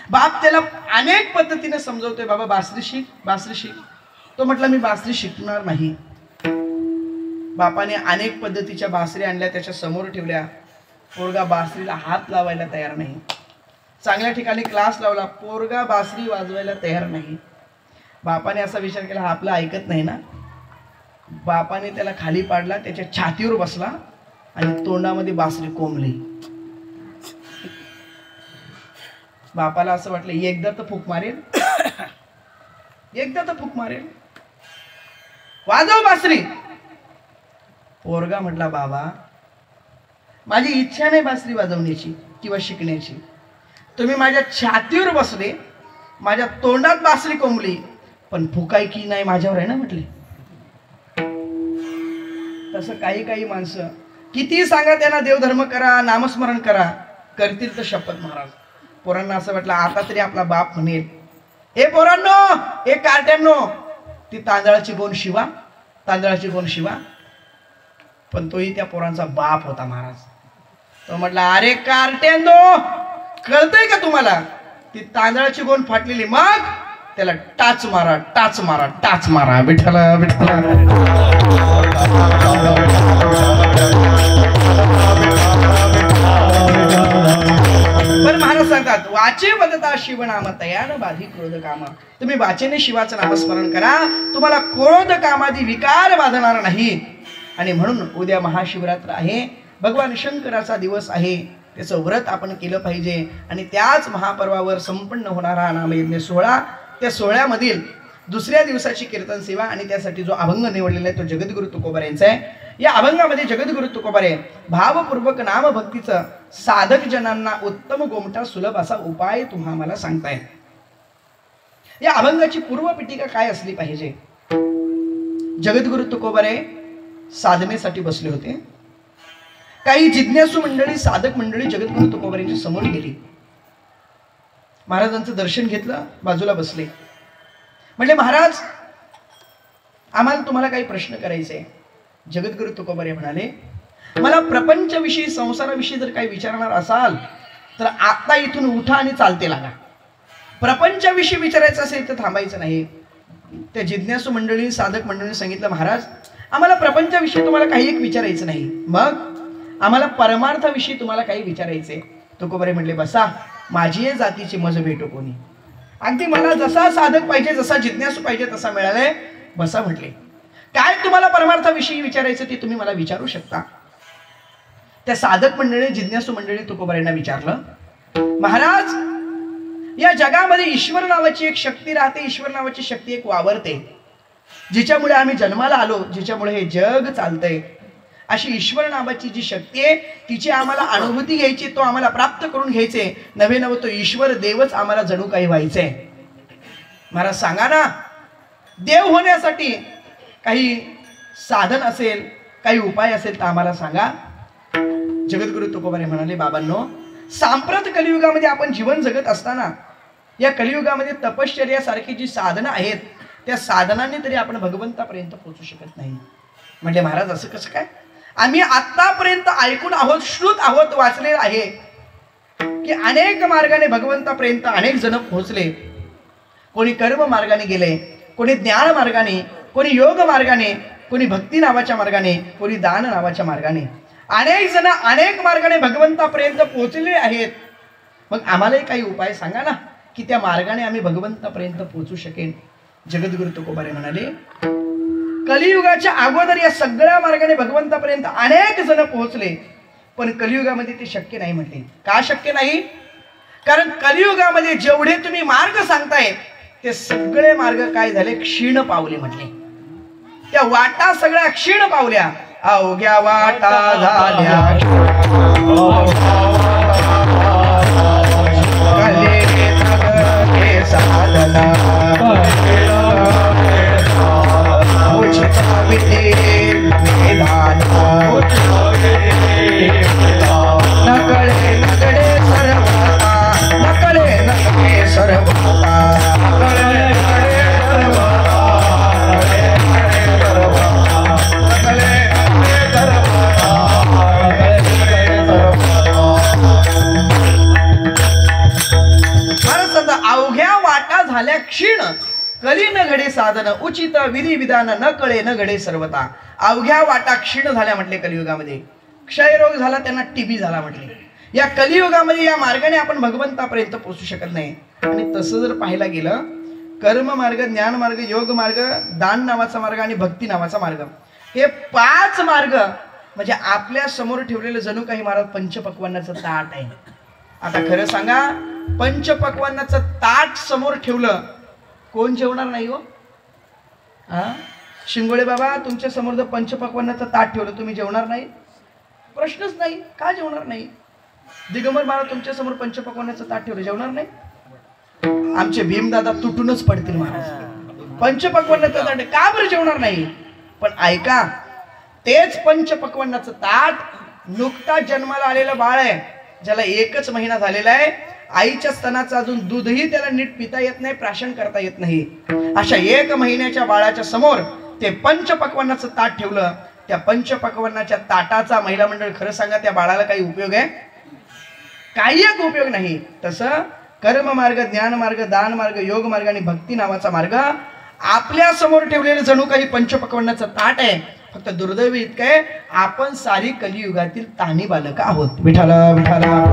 बाप त्याला अनेक पद्धतीने समजवतोय बाबा बासरी शिक तो म्हटला मी बासरी शिकणार नाही बापाने अनेक पद्धतीच्या बासरी आणल्या त्याच्या समोर ठेवल्या पोरगा बासरीला हात लावायला तयार नाही चांगल्या ठिकाणी क्लास लावला पोरगा बासरी वाजवायला तयार नाही बापाने असा विचार केला हा आपला ऐकत नाही ना बापाने त्याला खाली पाडला त्याच्या छातीवर बसला आणि तोंडामध्ये बासरी कोंबली बापाला असं वाटलं एकदा तर फूक मारेल वाजव बासरी पोरगा म्हटला बाबा माझी इच्छा नाही बासरी वाजवण्याची किंवा शिकण्याची तुम्ही माझ्या छातीवर बसले माझ्या तोंडात बासरी कोंबली पण फुकाय की नाही माझ्यावर आहे ना म्हटले तसं काही माणसं किती सांगा त्यांना देवधर्म करा नामस्मरण करा करतील तर शपथ महाराज. पोरांना असं वाटलं आता तरी आपला बाप म्हणेल, हे पोरांनो, हे कार्ट्यांनो, ती तांदळाची गोण शिवा, तांदळाची गोण शिवा. पण तोही त्या पोरांचा बाप होता महाराज. तो म्हटला, अरे कार्ट्यांनो, कळतंय का तुम्हाला, ती तांदळाची गोण फाटलेली, मग त्याला टाच मारा, टाच मारा, टाच मारा. विठ्ठला विठ्ठला. पण महाराज सांगतात, वाचे वदता शिवनाम तयान बाधी क्रोध काम. तुम्ही वाचेने शिवाचं नामस्मरण करा, तुम्हाला क्रोध कामादी विकार बाधणार नाही. आणि म्हणून उद्या महाशिवरात्र आहे, भगवान शंकराचा दिवस आहे, त्याचं व्रत आपण केलं पाहिजे. आणि त्याच महापर्वावर संपन्न होणारा नामयज्ञ सोहळा, त्या सोहळ्यामधील दुसऱ्या दिवसाची कीर्तन सेवा आणि त्यासाठी जो अभंग निवडलेला आहे तो जगद्गुरु तुकोबार यांचा आहे. या अभंगामध्ये जगद्गुरु तुकोबारे भावपूर्वक नामभक्तीचं साधक जनांना उत्तम गोमटा सुलभ असा उपाय तुम्हा मला सांगताय. या अभंगाची पूर्व पीठिका काय असली पाहिजे? जगद्गुरु तुकोबारे साधनेसाठी बसले होते. काही जिज्ञासू मंडळी, साधक मंडळी जगद्गुरु तुकोबारांच्या समोर गेली. महाराजांचं दर्शन घेतलं, बाजूला बसले. म्हणजे महाराज, आम्हाला तुम्हाला काही प्रश्न करायचे. जगद्गुरु तुकोबारे म्हणाले, मला प्रपंचविषयी, संसाराविषयी जर काही विचारणार असाल तर आता इथून उठा आणि चालते लागा. प्रपंचाविषयी विचारायचं असेल तर थांबायचं नाही. त्या जिज्ञासू मंडळी, साधक मंडळींनी सांगितलं, महाराज आम्हाला प्रपंचाविषयी तुम्हाला काही एक विचारायचं नाही, मग आम्हाला परमार्थाविषयी तुम्हाला काही विचारायचे. तुकोबारे म्हणले, बसा, माझी जातीची मज भेटो कोणी. अगदी मला जसा साधक पाहिजे, जसा जिज्ञासू पाहिजे तसा मिळालाय, बसा म्हटले. काय तुम्हाला परमार्थाविषयी विचारायचं ते तुम्ही मला विचारू शकता. त्या साधक मंडळी, जिज्ञासू मंडळी तुकोबारांना विचारलं, महाराज या जगामध्ये ईश्वर नावाची एक शक्ती राहते, ईश्वर नावाची शक्ती एक वावरते, जिच्यामुळे आम्ही जन्माला आलो, जिच्यामुळे हे जग चालतंय. अशी ईश्वर नावाची जी शक्ती आहे तिची आम्हाला अनुभूती घ्यायची, तो आम्हाला प्राप्त करून घ्यायचे, नवे नव तो ईश्वर देवच आम्हाला जणू काही व्हायचंय. महाराज सांगा ना, देव होण्यासाठी काही साधन असेल, काही उपाय असेल तर आम्हाला सांगा. जगद्गुरु तुकोबारे म्हणाले, बाबांनो, सांप्रत कलियुगामध्ये आपण जीवन जगत असताना या कलियुगामध्ये तपश्चर्यासारखी जी साधनं आहेत त्या साधनांनी तरी आपण भगवंतापर्यंत पोहोचू शकत नाही. म्हणजे महाराज असं कसं काय? आम्ही आतापर्यंत ऐकून आहोत, श्रुत आहोत, वाचलेलं आहे की अनेक मार्गाने भगवंतापर्यंत अनेक जण पोहोचले. कोणी कर्म मार्गाने गेले, कोणी ज्ञान मार्गाने, कोणी योग मार्गाने, कोणी भक्ती नावाच्या मार्गाने, कोणी दान नावाच्या मार्गाने, अनेक जण अनेक मार्गाने भगवंतापर्यंत पोहोचले आहेत. मग आम्हालाही काही उपाय सांगा ना की त्या मार्गाने आम्ही भगवंतापर्यंत पोहोचू शकेन. जगद्गुरु तुकोबारे म्हणाले, कलियुगाच्या अगोदर या सगळ्या मार्गाने भगवंतापर्यंत अनेक जण पोहोचले, पण कलियुगामध्ये ते शक्य नाही म्हटले. का शक्य नाही? कारण कलियुगामध्ये जेवढे तुम्ही मार्ग सांगताय ते सगळे मार्ग काय झाले? क्षीण पावले म्हटले. त्या वाटा सगळ्या क्षीण पावल्या, अवघ्या वाटा झाल्या साधना नकळे नगडे सर्वता, नकळे नगडे सर्वता, अवघ्या वाटा झाल्या क्षीण, कली न घडे साधन, उचित विधी विधान न कळे न घडे सर्वता. अवघ्या वाटा क्षीण झाल्या म्हटले कलियुगामध्ये. क्षयरोग झाला, त्यांना टीबी झाला म्हटले. या कलियुगामध्ये या मार्गाने आपण भगवंतापर्यंत पोहोचू शकत नाही. आणि तसं जर पाहायला गेलं, कर्म मार्ग, ज्ञान मार्ग, योग मार्ग, दान नावाचा मार्ग आणि भक्ती नावाचा मार्ग, हे 5 मार्ग म्हणजे आपल्या समोर ठेवलेलं जणू काही महाराज पंचपक्वान्नाचं ताट आहे. आता खरं सांगा, पंचपक्वान्नाचं ताट समोर ठेवलं, कोण जेवणार नाही हो? शिंगोळे बाबा, तुमच्या समोर जर पंचपक्वान्नाचं ताट ठेवलं, तुम्ही जेवणार नाही? प्रश्नच नाही. का जेवणार नाही? दिगंबर महाराज तुमच्या समोर पंचपक्वान्नाचं ताट ठेवलं, जेवणार नाही? आमचे भीमदादा तुटूनच पडतील महाराज. पंचपक्वान्नाचं ताट का बरं जेवणार नाही? पण ऐका, तेच पंचपक्वान्नाचं ताट नुकता जन्माला आलेलं बाळ आहे, ज्याला 1च महिना झालेला आहे, आईच्या स्तनाचं अजून दूधही त्याला नीट पिता येत नाही, प्राशन करता येत नाही, अशा 1 महिन्याच्या बाळाच्या समोर ते पंचपक्वान्नाचं ताट ठेवलं. त्या पंचपक्वान्नाच्या ताटाचा महिला मंडळ खरं सांगा त्या बाळाला काही उपयोग आहे? काही एक उपयोग नाही. तसं कर्म मार्ग, ज्ञान मार्ग, दान मार्ग, योग मार्ग आणि भक्ती नावाचा मार्ग आपल्या समोर ठेवलेलं जणू काही पंचपक्वान्नाचं ताट आहे. फक्त दुर्दैवी इतकं आहे, आपण सारी कलियुगातील ताणी बालक आहोत. विठाला विठाला.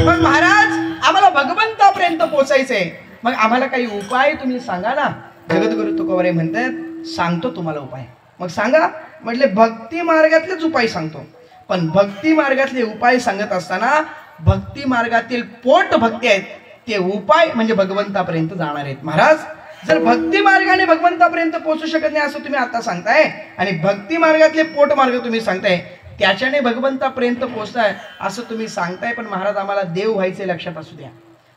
पण महाराज आम्हाला भगवंतापर्यंत पोहोचायचंय, मग आम्हाला काही उपाय तुम्ही सांगा ना. जगद्गुरु तुकोबाराय म्हणतात, सांगतो तुम्हाला उपाय. मग सांगा. म्हटले भक्ती मार्गातलेच उपाय सांगतो. पण भक्ती मार्गातले उपाय सांगत असताना भक्ती मार्गातील पोट भक्ती आहेत ते उपाय म्हणजे भगवंतापर्यंत जाणार आहेत. महाराज जर भक्ती मार्गाने भगवंतापर्यंत पोहोचू शकत नाही असं तुम्ही आता सांगताय, आणि भक्ती मार्गातले पोट मार्ग तुम्ही सांगताय त्याच्याने भगवंतापर्यंत पोहोचताय असं तुम्ही सांगताय. पण महाराज आम्हाला देव व्हायचे लक्षात असू द्या.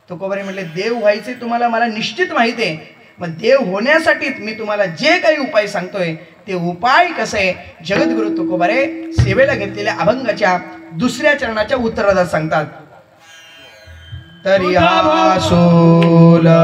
तुकोबाराय म्हटले देव व्हायचे तुम्हाला मला निश्चित माहिती आहे, मग देव होण्यासाठीच मी तुम्हाला जे काही उपाय सांगतोय ते उपाय कसं आहे. जगद्गुरु तुकोबाराय सेवेला घेतलेल्या अभंगाच्या 2ऱ्या चरणाच्या उत्तरार्धात सांगतात. तरी हा सोला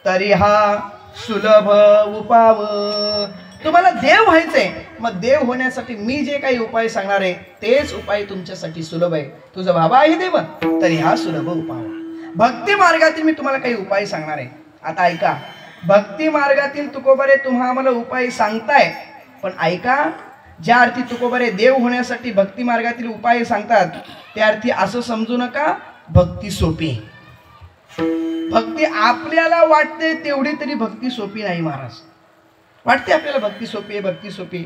तरी हा सुलभ उपाव. तुम्हाला देव व्हायचंय, मग देव होण्यासाठी मी जे काही उपाय सांगणार आहे तेच उपाय तुमच्यासाठी सुलभ आहे. तुझा बाबा आहे देव, तरी हा सुलभ उपाव. भक्ती मार्गातील मी तुम्हाला काही उपाय सांगणार आहे. आता ऐका, भक्ती मार्गातील तुकोबारे तुम्हा आम्हाला उपाय सांगताय, पण ऐका, ज्या अर्थी तुकोबारे देव होण्यासाठी भक्ती मार्गातील उपाय सांगतात त्या अर्थी असं समजू नका भक्ती सोपी. भक्ती आपल्याला वाटते तेवढी तरी भक्ती सोपी नाही महाराज. वाटते आपल्याला भक्ती सोपी आहे, भक्ती सोपी,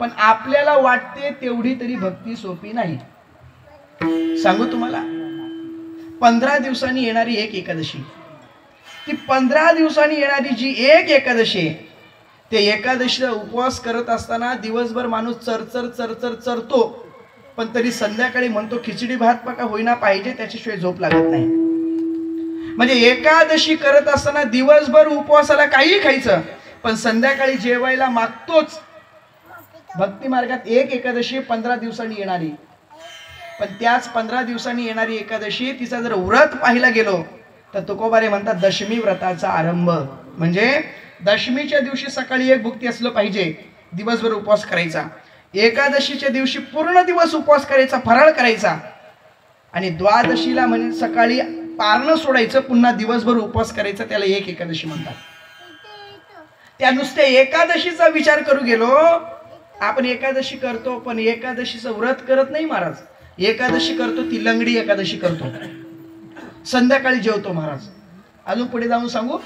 पण आपल्याला वाटते तेवढी तरी भक्ती सोपी नाही. सांगू तुम्हाला, 15 दिवसांनी येणारी एक एकादशी, की 15 दिवसांनी येणारी जी एक एकादशी आहे, ते एकादशीचा उपवास करत असताना दिवसभर माणूस चरचर चरचर चरतो, पण तरी संध्याकाळी म्हणतो खिचडी भात पका होईना पाहिजे, त्याच्याशिवाय झोप लागत नाही. म्हणजे एकादशी करत असताना दिवसभर उपवासाला काही खायचं, पण संध्याकाळी जेवायला मागतोच. भक्ती मार्गात एक एकादशी 15 दिवसांनी येणारी, पण त्याच 15 दिवसांनी येणारी एकादशी तिचा जर व्रत पाहायला गेलो तर तुकोबारे म्हणतात दशमी व्रताचा आरंभ. म्हणजे दशमीच्या दिवशी सकाळी एक भुक्ती असलं पाहिजे, दिवसभर उपवास करायचा. एकादशीच्या दिवशी पूर्ण दिवस उपवास करायचा, फराळ करायचा. आणि द्वादशीला म्हणजे सकाळी पारणं सोडायचं, पुन्हा दिवसभर उपवास करायचा, त्याला एक एकादशी म्हणतात. त्या नुसत्या एकादशीचा विचार करू गेलो आपण, एकादशी करतो पण एकादशीचं व्रत करत नाही महाराज. एकादशी करतो ती लंगडी एकादशी करतो, संध्याकाळी जेवतो महाराज. अजून पुढे जाऊन सांगू,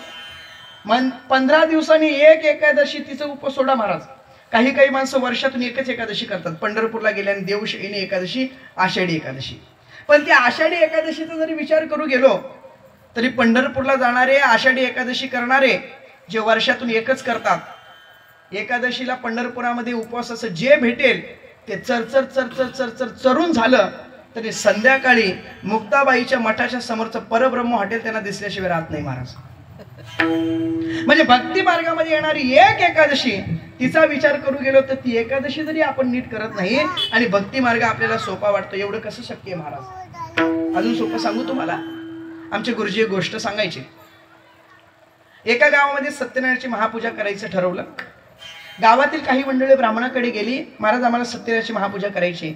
15 दिवसांनी एक एकादशी तिचं उपवास सोडा महाराज. काही काही माणसं वर्षातून एकच एकादशी करतात. पंढरपूरला गेल्याने देवशयनी एकादशी, आषाढी एकादशी. पण त्या आषाढी एकादशीचा जरी विचार करू गेलो तरी पंढरपूरला जाणारे, आषाढी एकादशी करणारे जे वर्षातून एकच करतात, एकादशीला पंढरपुरामध्ये उपवासाचं जे भेटेल ते चरचर चरचर चरचर चरून झालं तरी संध्याकाळी मुक्ताबाईच्या मठाच्या समोरचं परब्रह्म हॉटेल त्यांना दिसल्याशिवाय राहत नाही महाराज. म्हणजे भक्ती मार्गामध्ये येणारी एक एकादशी तिचा विचार करू गेलो तर ती एकादशी जरी आपण नीट करत नाही आणि भक्ती मार्ग आपल्याला सोपा वाटतो, एवढं कसं शक्य आहे महाराज? अजून सोपं सांगू तुम्हाला. आमचे गुरुजी एक गोष्ट सांगायची. एका गावामध्ये सत्यनारायणाची महापूजा करायचं ठरवलं. गावातील काही मंडळी ब्राह्मणाकडे गेली, महाराज आम्हाला सत्यनारायणाची महापूजा करायची.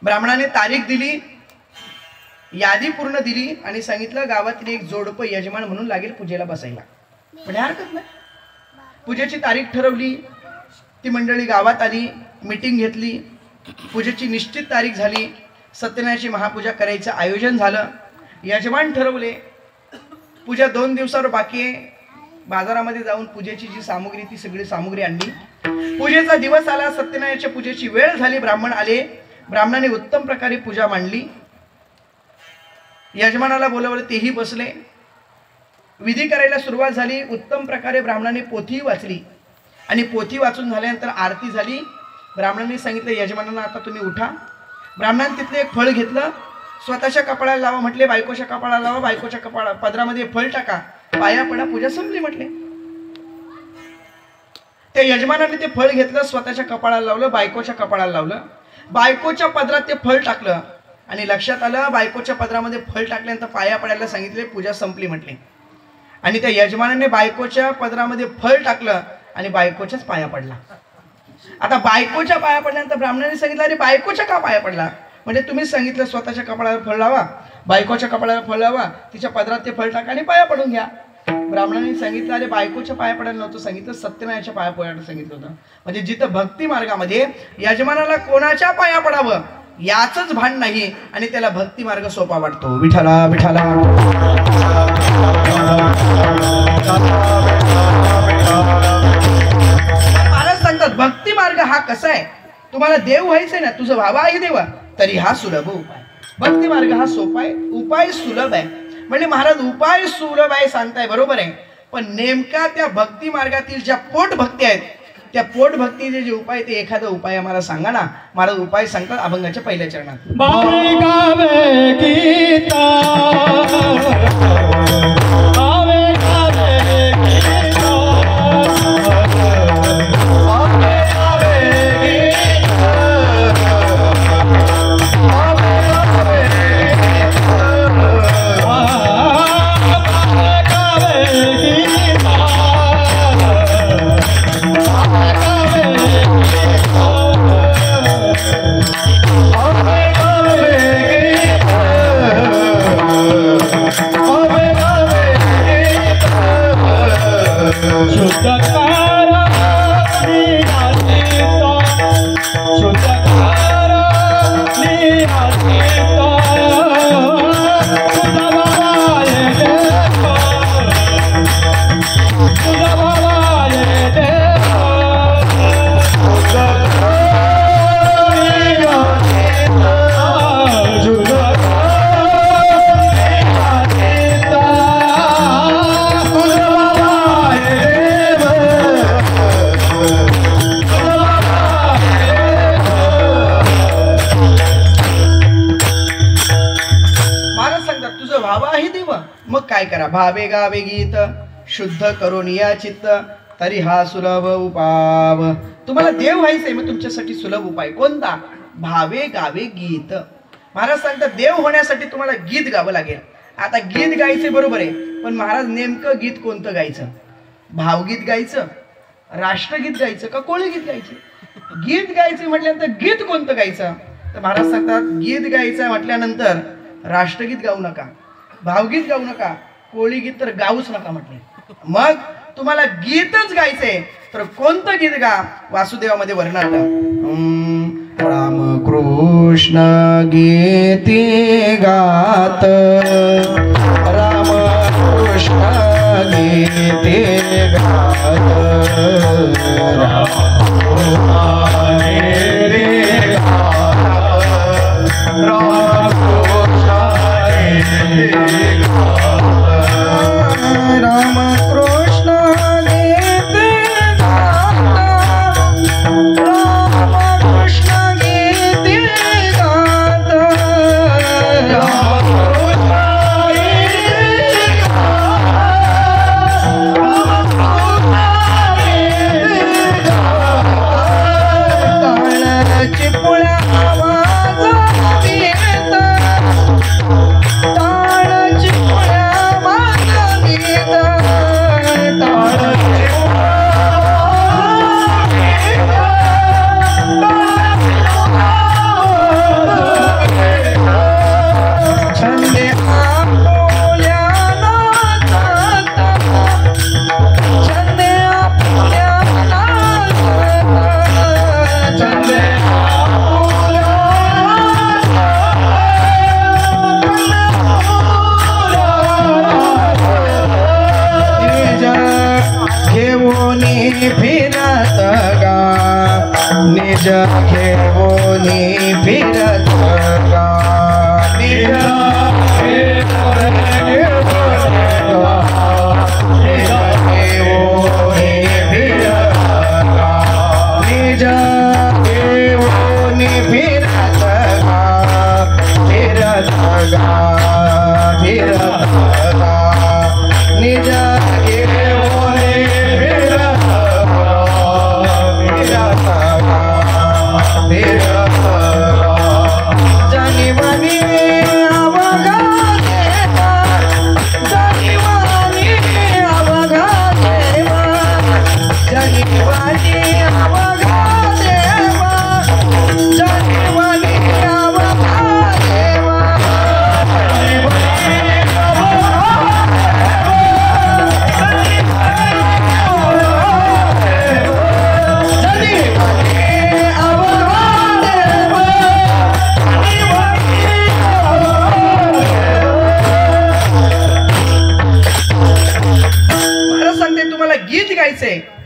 ब्राह्मणाने तारीख दिली, यादी पूर्ण दिली आणि सांगितलं गावातील एक जोडपं यजमान म्हणून लागेल पूजेला बसायला. म्हणजे हरकत नाही. पूजेची तारीख ठरवली, ती मंडळी गावात आली, मीटिंग घेतली, पूजेची निश्चित तारीख झाली, सत्यनारायणाची महापूजा करायचं आयोजन झालं, यजमान ठरवले. पूजा 2 दिवसावर बाकी आहे. बाजारामध्ये जाऊन पूजेची जी सामुग्री ती सगळी सामुग्री आणली. पूजेचा दिवस आला, सत्यनारायणाच्या पूजेची वेळ झाली, ब्राह्मण आले. ब्राह्मणाने उत्तम प्रकारे पूजा मांडली. यजमानाला बोलावलं, तेही बसले. विधी करायला सुरुवात झाली. उत्तम प्रकारे ब्राह्मणाने पोथी वाचली आणि पोथी वाचून झाल्यानंतर आरती झाली. ब्राह्मणाने सांगितलं यजमानांना आता तुम्ही उठा. ब्राह्मणाने तिथले एक फळ घेतलं, स्वतःच्या कपाळाला लावा म्हटले, बायकोच्या कपाळाला लावा, बायकोच्या पदरामध्ये फळ टाका, पाया पडा, पूजा संपली म्हटले. त्या यजमानाने ते फळ घेतलं, स्वतःच्या कपाळाला लावलं, बायकोच्या कपाळाला लावलं, बायकोच्या पदरात ते फळ टाकलं आणि लक्षात आलं बायकोच्या पदरामध्ये फळ टाकल्यानंतर पाया पडायला सांगितले, पूजा संपली म्हटले. आणि त्या यजमानाने बायकोच्या पदरामध्ये फळ टाकलं आणि बायकोच्याच पाया पडला. आता बायकोच्या पाया पडल्यानंतर ब्राह्मणाने सांगितलं, अरे बायकोच्या का पाया पडला? म्हणजे तुम्ही सांगितलं स्वतःच्या कपाळावर फळ लावा, बायकोच्या कपाळावर फळ लावा, तिच्या पदरात ते फळ टाका आणि पाया पडून घ्या. ब्राह्मणाने सांगितलं, अरे बायकोच्या पाया पडायला नव्हतं सांगितलं, सत्यनारायणाच्या पाया पडायला सांगितलं होतं. म्हणजे जिथं भक्ती मार्गामध्ये यजमानाला कोणाच्या पाया पडावं याचंच भान नाही आणि त्याला भक्ती मार्ग सोपा वाटतो. विठ्ठला विठ्ठला. महाराज सांगतात भक्ती मार्ग हा कसा आहे, तुम्हाला देव व्हायचंय ना, तुझं व्हावा आहे देवा, तरी हा सुलभ उपाय. भक्ती मार्ग हा सोपा आहे, उपाय सुलभ आहे. म्हणजे महाराज उपाय सुलभ आहे सांगताय, बरोबर आहे, पण नेमका त्या भक्ती मार्गातील ज्या पोट भक्ती आहेत त्या पोट भक्तीचे जे उपाय ते एखादा उपाय आम्हाला सांगा ना. महाराज उपाय सांगतात अभंगाच्या पहिल्या चरणात. बारे गावे गीता, गावे गावे गीता, गावे गावे गीता, गावे गावे गीता, गावे गावे गीता. Amen. काय करा, भावे गावे गीत शुद्ध करून या चित्त तरी हा सुलभ उपाव. तुम्हाला देव व्हायचंय, मग तुमच्यासाठी सुलभ उपाय कोणता? भावे गावे गीत. महाराज सांगतात देव होण्यासाठी तुम्हाला गीत गावं लागेल. आता गीत गायचे बरोबर आहे, पण महाराज नेमकं गीत कोणतं गायचं? भावगीत गायचं, राष्ट्रगीत गायचं का कोळी गीत गायचं? गीत गायचं म्हटल्यानंतर गीत कोणतं गायचं? तर महाराज सांगतात गीत गायचं म्हटल्यानंतर राष्ट्रगीत गाऊ नका, भावगीत गाऊ नका, कोळी गीत तर गाऊच नका म्हटले. मग तुम्हाला गीतच गायचंय तर कोणतं गीत गा? वासुदेवामध्ये वर्णन आलं, रामकृष्ण गीती गात, रामकृष्ण गीती गात,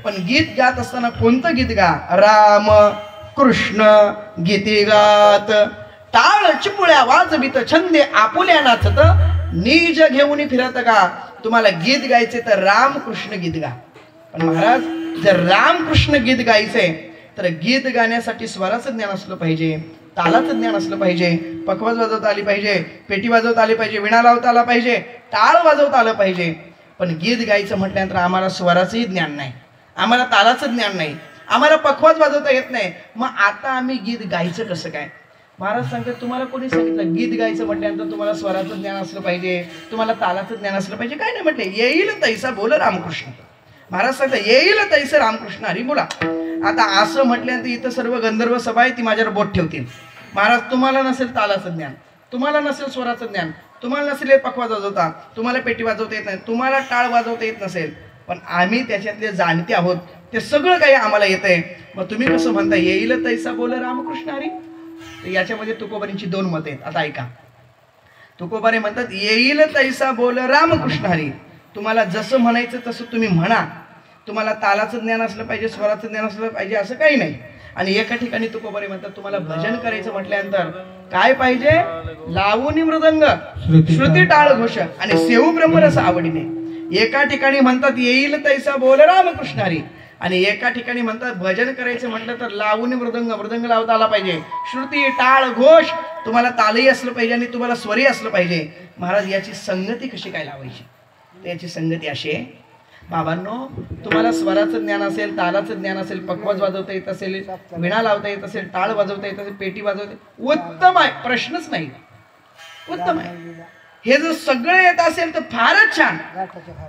पण गीत गात असताना कोणतं गीत गा? राम कृष्ण गीती गात, टाळ चिपुळ्या वाजवित छंदे आपुल्या नाचत, निज घेऊन फिरत गा. तुम्हाला गीत गायचे तर रामकृष्ण गीत गा. पण महाराज जर रामकृष्ण गीत गायचे तर गीत गाण्यासाठी स्वराचं ज्ञान असलं पाहिजे, तालाचं ज्ञान असलं पाहिजे, पखवाज वाजवता आली पाहिजे, पेटी वाजवता आली पाहिजे, विणा लावता आला पाहिजे, टाळ वाजवता आलं पाहिजे. पण गीत गायचं म्हटल्यानंतर आम्हाला स्वराचंही ज्ञान नाही, आम्हाला तालाचं ज्ञान नाही, आम्हाला पखवाज वाजवता येत नाही. मग आता आम्ही गीत गायचं कसं काय? महाराज सांगतात तुम्हाला कोणी सांगितलं गीत गायचं म्हटल्यानंतर तुम्हाला स्वराचं ज्ञान असलं पाहिजे, तुम्हाला तालाचं ज्ञान असलं पाहिजे? काय नाही म्हटले, येईल तैसा बोल रामकृष्ण. महाराज सांगतात येईल तैसे रामकृष्ण हरी बोला. आता असं म्हटल्यानंतर इथं सर्व गंधर्व सभा आहे ती माझ्यावर बोट ठेवतील. महाराज तुम्हाला नसेल तालाचं ज्ञान, तुम्हाला नसेल स्वराचं ज्ञान, तुम्हाला नसेल पखवाज वाजवता, तुम्हाला पेटी वाजवता येत नाही, तुम्हाला टाळ वाजवता येत नसेल, पण आम्ही त्याच्यातले जाणते आहोत, ते सगळं काही आम्हाला येतंय. मग तुम्ही कसं म्हणता येईल तैसा बोल रामकृष्ण हरी? तर याच्यामध्ये तुकोबांची दोन मत आहेत. आता ऐका, तुकोबाने म्हणतात येईल तैसा बोल रामकृष्ण हरी. तुम्हाला जसं म्हणायचं तसं तुम्ही म्हणा, तुम्हाला तालाचं ज्ञान असलं पाहिजे, स्वराचं ज्ञान असलं पाहिजे असं काही नाही. आणि एका ठिकाणी तुकोबाने म्हणतात तुम्हाला भजन करायचं म्हटल्यानंतर काय पाहिजे? लावणी मृदंग, श्रुती टाळ घोष आणि सेऊ ब्रह्मरस आवडीने. एका ठिकाणी म्हणतात येईल तैसा बोल रामकृष्ण हरी, आणि एका ठिकाणी म्हणतात भजन करायचं म्हटलं तर लावणी मृदंग, मृदंग लावता आला पाहिजे, श्रुती टाळ घोष, तुम्हाला तालही असलं पाहिजे आणि तुम्हाला स्वरही असलं पाहिजे. महाराज याची संगती कशी काय लावायची? त्याची संगती अशी आहे बाबांनो, तुम्हाला स्वराचं ज्ञान असेल, तालाचं ज्ञान असेल, पकवाज वाजवता येत असेल, विणा लावता येत असेल, टाळ वाजवता येत असेल, पेटी वाजवता येत, उत्तम आहे, प्रश्नच नाही, उत्तम आहे. हे जर सगळं येत असेल तर फारच छान.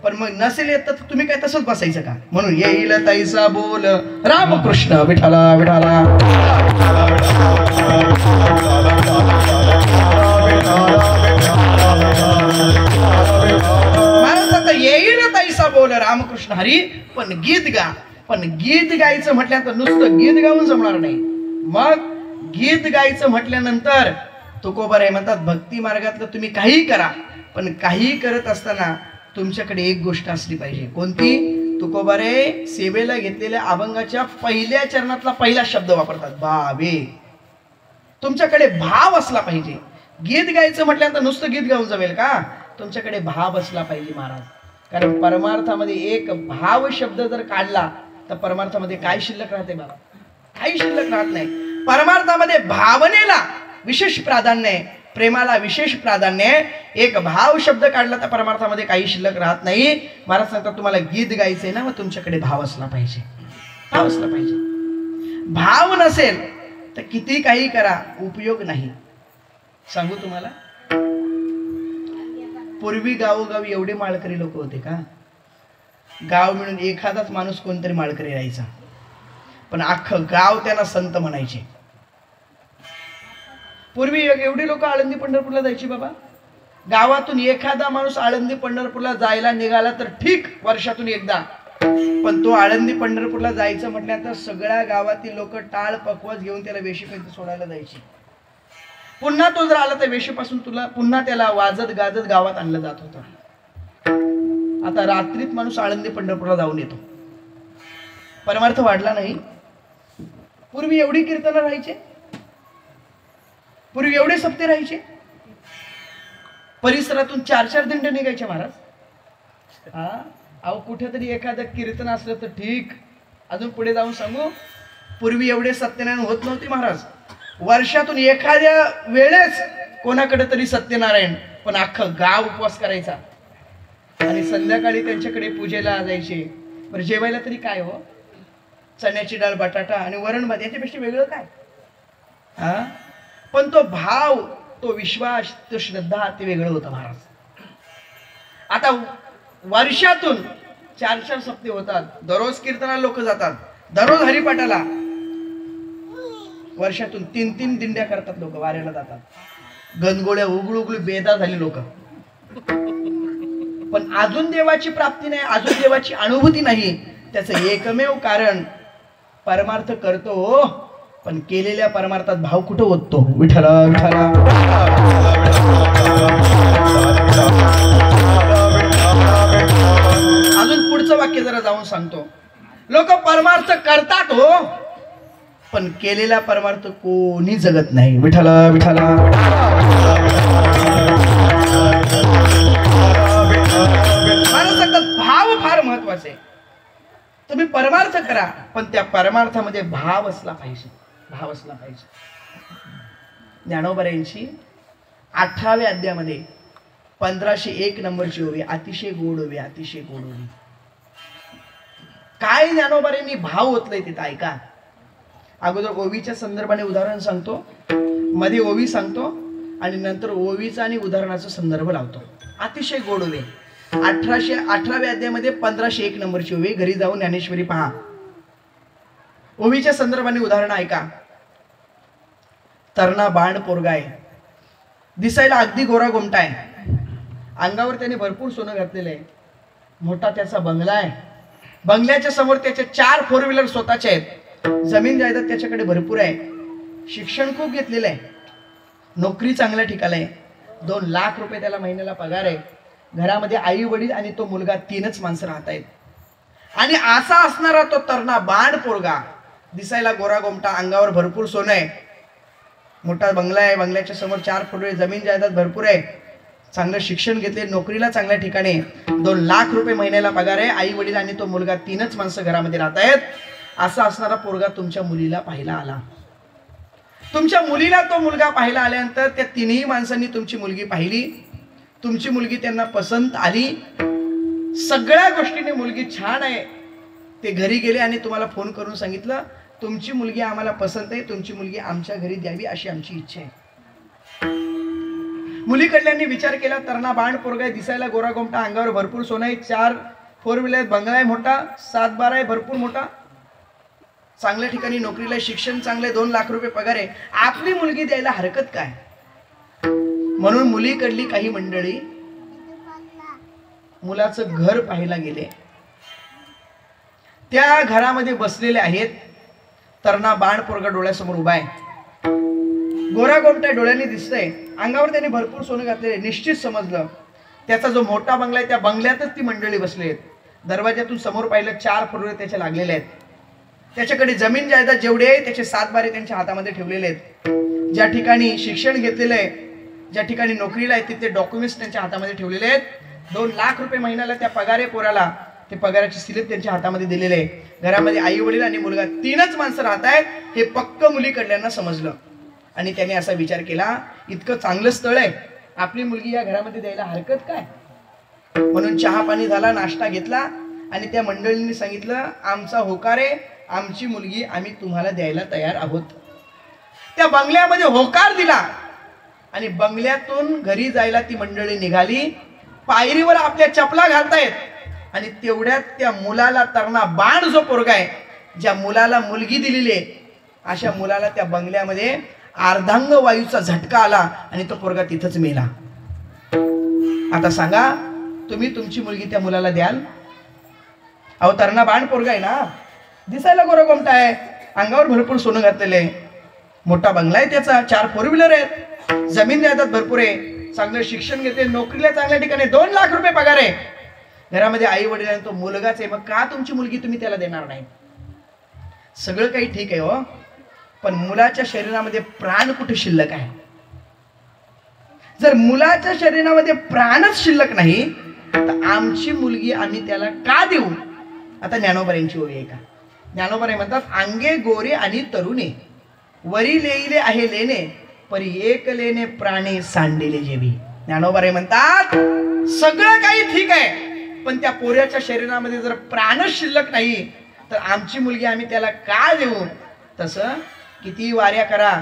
पण मग नसेल येत तर तुम्ही काय तसंच बसायचं का? म्हणून येईल तैसा बोल रामकृष्ण विठाला विठाला. येईल तैसा बोल रामकृष्ण हरी. पण गीत गा. पण गीत गायचं म्हटल्यानंतर नुसतं गीत गाऊन जमणार नाही. मग गीत गायचं म्हटल्यानंतर तुकोबाराय म्हणतात भक्ती मार्गातलं तुम्ही काही करा, पण काही करत असताना तुमच्याकडे एक गोष्ट असली पाहिजे. कोणती? तुकोबाराय सेवेला घेतलेल्या अभंगाच्या पहिल्या चरणातला पहिला शब्द वापरतात, भावे. तुमच्याकडे भाव असला पाहिजे. गीत गायचं म्हटल्यानंतर नुसतं गीत गाऊन जमेल का? तुमच्याकडे भाव असला पाहिजे महाराज. कारण परमार्थामध्ये एक भाव शब्द जर काढला तर परमार्थामध्ये काय शिल्लक राहते बाबा? काही शिल्लक राहत नाही. परमार्थामध्ये भावनेला विशेष प्राधान्य आहे, प्रेमाला विशेष प्राधान्य आहे. एक भाव शब्द काढला तर परमार्थामध्ये काही शिल्लक राहत नाही. महाराज सांगतात तुम्हाला गीत गायचंय ना, मग तुमच्याकडे भाव असला पाहिजे. भाव असला पाहिजे. भाव नसेल तर किती काही करा उपयोग नाही. सांगू तुम्हाला, पूर्वी गावोगावी एवढे माळकरी लोक होते का? गाव मिळून एखादाच माणूस कोणतरी माळकरी राहायचा, पण अख्खं गाव त्यांना संत म्हणायचे. पूर्वी एवढी लोक आळंदी पंढरपूरला जायची बाबा. गावातून एखादा माणूस आळंदी पंढरपूरला जायला निघाला तर ठीक, वर्षातून एकदा. पण तो आळंदी पंढरपूरला जायचं म्हटल्यानंतर सगळ्या गावातील लोक टाळ पकवाज घेऊन त्याला वेशीपर्यंत सोडायला जायची. पुन्हा तो जर आला तर वेशीपासून पुन्हा त्याला वाजत गाजत गावात आणलं जात होतं. आता रात्रीत माणूस आळंदी पंढरपूरला जाऊन येतो. परमार्थ वाढला नाही. पूर्वी एवढी कीर्तनं राहायचे, पूर्वी एवढे सप्ते राहायचे, परिसरातून 4-4 दिंडे निघायचे महाराज. हा अहो, कुठेतरी एखादं कीर्तन असलं तर ठीक. अजून पुढे जाऊन सांगू, पूर्वी एवढे सत्यनारायण होत नव्हते महाराज. वर्षातून एखाद्या वेळेस कोणाकडे तरी सत्यनारायण, पण अख्खं गाव उपवास करायचा आणि संध्याकाळी त्यांच्याकडे पूजेला जायचे. बरं जेवायला तरी काय हो? चण्याची डाळ, बटाटा आणि वरण भात, याच्यापेक्षा वेगळं काय? हा पण तो भाव, तो विश्वास, तो श्रद्धा ते वेगळं होतं महाराज. आता वर्षातून 4-4 सप्ते होतात, दररोज कीर्तनाला लोक जातात, दररोज हरिपाठाला. वर्षातून 3-3 दिंड्या करतात लोक, वाऱ्याला जातात. गणगोळ्या उघडू उघडू बेदा झाली लोक. पण अजून देवाची प्राप्ती नाही, अजून देवाची अनुभूती नाही. त्याचं एकमेव कारण परमार्थ करतो, पण केलेल्या परमार्थात भाव कुठं होतो? विठ्ठला विठ्ठला. अजून पुढचं वाक्य जरा जाऊन सांगतो. लोक परमार्थ करतात हो, पण केलेला परमार्थ कोणी जगत नाही. विठ्ठला विठ्ठला. मला सांगतात भाव फार महत्वाचे आहे. तुम्ही परमार्थ करा, पण त्या परमार्थामध्ये भाव असला पाहिजे. भाव असला पाहिजे. ज्ञानोबारायांची 18व्या अध्यायामध्ये 1501 नंबरची ओवी, अतिशय गोड ओवी, अतिशय गोड ओवी. काय ज्ञानोबारायांनी भाव ओतलंय तिथं ऐका. अगोदर ओवीच्या संदर्भाने उदाहरण सांगतो, मध्ये ओवी सांगतो आणि नंतर ओवीचा आणि उदाहरणाचा संदर्भ लावतो. अतिशय गोड ओवी. 18व्या अध्यायामध्ये 1501 नंबरची ओवी. घरी जाऊन ज्ञानेश्वरी पहा. ओवीच्या संदर्भाने उदाहरण ऐका. तरणा बाण पोरगाय, दिसायला अगदी गोरा गोमटा आहे, अंगावर त्याने भरपूर सोनं घातलेलं आहे, मोठा त्याचा बंगला आहे, बंगल्याच्या समोर त्याचे 4 4 व्हीलर स्वतःचे आहेत, जमीन जायदाद त्याच्याकडे भरपूर आहे, शिक्षण खूप घेतलेलं आहे, नोकरी चांगल्या ठिकाणी आहे, 2 लाख रुपये त्याला महिन्याला पगार आहे, घरामध्ये आई वडील आणि तो मुलगा 3च माणसं राहत आहेत. आणि असा असणारा तो तरणा बाण पोरगा, दिसायला गोरा गोमटा, अंगावर भरपूर सोनं आहे, मोठा बंगला आहे, बंगल्याच्या समोर 4 फुटे जमीन जायदाद भरपूर आहे, चांगलं शिक्षण घेतले, नोकरीला चांगल्या ठिकाणी, 2 लाख रुपये महिन्याला पगार आहे, आई वडील आणि तो मुलगा 3च माणसं घरामध्ये राहत आहेत. असा असणारा पोरगा तुमच्या मुलीला पाहायला आला. तुमच्या मुलीला तो मुलगा पाहायला आल्यानंतर त्या 3ही माणसांनी तुमची मुलगी पाहिली, तुमची मुलगी त्यांना पसंत आली सगळ्या गोष्टीने मुलगी छान आहे. ते घरी गेले आणि तुम्हाला फोन करून सांगितलं तुमची मुलगी आम्हाला पसंत आहे, तुमची मुलगी आमच्या घरी द्यावी अशी आमची इच्छा आहे. मुलीकडल्यांनी विचार केला तरणा बाण पोरगा आहे, दिसायला गोरा गोमटा, अंगावर भरपूर सोनं आहे, 4 4 व्हीलर, बंगला आहे मोठा, 7-12 आहे भरपूर मोठा, चांगल्या ठिकाणी नोकरीला, शिक्षण चांगले, 2 लाख रुपये पगार आहे, आपली मुलगी द्यायला हरकत काय. म्हणून मुलीकडली काही मंडळी मुलाचं घर पाहायला गेले. त्या घरामध्ये बसलेले आहेत. तरणा बाण पोरगा डोळ्यासमोर उभा आहे, गोरा गोमट्या डोळ्यांनी दिसतंय, अंगावर त्याने भरपूर सोनं घातलेले. निश्चित समजलं त्याचा जो मोठा बंगला आहे त्या बंगल्यातच ती मंडळी बसली आहेत. दरवाजातून समोर पाहिलं 4 फुरवे त्याच्या लागलेले आहेत. त्याच्याकडे जमीन जायदाद जेवढे आहे त्याचे 7 बारे त्यांच्या हातामध्ये ठेवलेले आहेत. ज्या ठिकाणी शिक्षण घेतलेलं आहे, ज्या ठिकाणी नोकरीला आहे तिथे डॉक्युमेंट्स त्यांच्या हातामध्ये ठेवलेले आहेत. 2 लाख रुपये महिन्याला त्या पगारे पोराला, ते पगाराची स्लिप त्यांच्या हातामध्ये दिलेले आहे. घरामध्ये आई वडील आणि मुलगा 3च माणसं राहत आहेत हे पक्क मुलीकडल्यांना समजलं. आणि त्याने असा विचार केला इतकं चांगलं स्थळ आहे, आपली मुलगी या घरामध्ये द्यायला हरकत काय. म्हणून चहा पाणी झाला, नाश्ता घेतला आणि त्या मंडळींनी सांगितलं आमचा होकार आहे, आमची मुलगी आम्ही तुम्हाला द्यायला तयार आहोत. त्या बंगल्यामध्ये होकार दिला आणि बंगल्यातून घरी जायला ती मंडळी निघाली. पायरीवर आपल्या चपला घालतायत आणि तेवढ्यात त्या मुलाला, तरणा बाण जो पोरगा आहे, ज्या मुलाला मुलगी दिलेली आहे अशा मुलाला त्या बंगल्यामध्ये अर्धांग वायूचा झटका आला आणि तो पोरगा तिथंच मेला. आता सांगा तुम्ही तुमची मुलगी त्या मुलाला द्याल? अहो तरणा बाण पोरगा आहे ना, दिसायला गोरा गोमटा आहे, अंगावर भरपूर सोनं घातलेलं आहे, मोठा बंगला आहे त्याचा, 4 4 व्हीलर आहेत, जमीन जायदाद भरपूर आहे, चांगलं शिक्षण घेते, नोकरीला चांगल्या ठिकाणी, 2 लाख रुपये पगार आहे, घरामध्ये आई वडील आणि तो मुलगाच आहे. मग का तुमची मुलगी तुम्ही त्याला देणार नाही? सगळं काही ठीक आहे हो, पण मुलाच्या शरीरामध्ये प्राण कुठे शिल्लक आहे? जर मुलाच्या शरीरामध्ये प्राणच शिल्लक नाही तर आमची मुलगी आम्ही त्याला का देऊ? आता ज्ञानोबा यांची ओळी आहे का? ज्ञानोबा म्हणतात अंगे गोरे आणि तरुणे, वरी लेईले आहे लेणे, परी एक लेणे प्राणे सांडिले जेवी. ज्ञानोबा म्हणतात सगळं काही ठीक आहे पण त्या पोऱ्याच्या शरीरामध्ये जर प्राणच शिल्लक नाही तर आमची मुलगी आम्ही त्याला का देऊ? तसं किती वाऱ्या करा,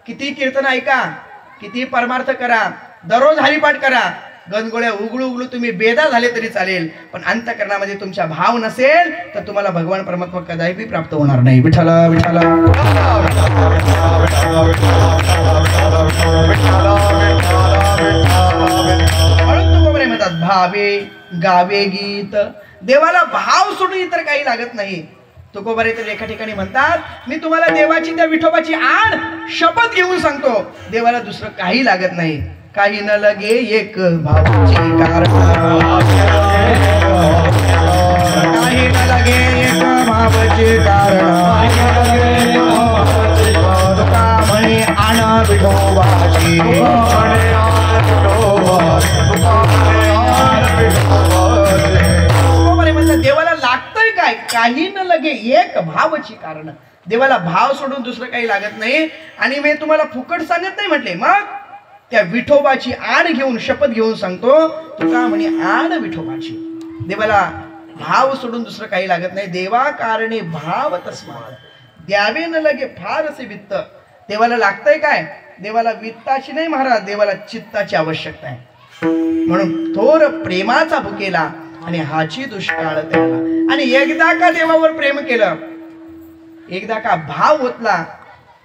किती कीर्तन ऐका, किती परमार्थ करा, दररोज हरिपाठ करा, गणगोळ्या उघडू उघडू तुम्ही बेदा झाले तरी चालेल, पण अंतःकरणामध्ये तुमचा भाव नसेल तर तुम्हाला भगवान परमात्मा कदापि प्राप्त होणार नाही. विठ्ठला विठ्ठला. म्हणून तुकोबरे म्हणतात भावे गावे गीत. देवाला भाव सोडून इतर काही लागत नाही. तुकोबरे तर एका ठिकाणी म्हणतात मी तुम्हाला देवाची, त्या विठोबाची आण शपथ घेऊन सांगतो, देवाला दुसरं काही लागत नाही. काही न लगे एक भावाची कारण, काही न लगे एक भावाची कारण, तुका म्हणे आण विठोबाची, देवाला लागतंय काय? काही न लगे एक भावाची कारण. देवाला भाव सोडून दुसरं काही लागत नाही. आणि मी तुम्हाला फुकट सांगत नाही म्हटले, मग त्या विठोबाची आण घेऊन शपथ घेऊन सांगतो, तुका म्हणे आण विठोबाची. देवाला भाव सोडून दुसरं काही लागत नाही. देवा कारणे भाव तस्मात् द्यावे न लगे फारसे वित्त. देवाला लागतंय काय? देवाला वित्ताची नाही महाराज, देवाला चित्ताची आवश्यकता आहे. म्हणून थोर प्रेमाचा भुकेला आणि हाची दुष्काळ त्याला. आणि एकदा का देवावर प्रेम केलं, एकदा का भाव ओतला,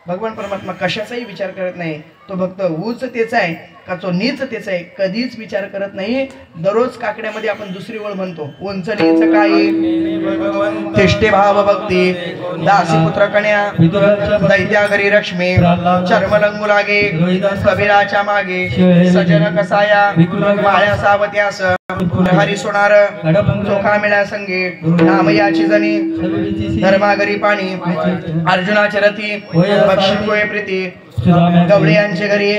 भगवान परमात्मा कशाचाही विचार करत नाही. तो भक्त उच तेच आहे का तो नीच तेच आहे कधीच विचार करत नाही. दररोज काकड्यामध्ये आपण दुसरी ओळ म्हणतो, उंच नीच काही तेष्टे भाव भक्ती, दासी पुत्र कन्या दैत्या घरी लक्ष्मी, चर्मलंगू लागे कबीराच्या मागे, सजन कसाया माळ्या सावत्यास, हरी सोनार चोखा मिळा संगे, नामयाची जणी धर्मागरी पाणी, अर्जुनाचे रथी बक्षी प्रीती, गवळ्यांचे घरी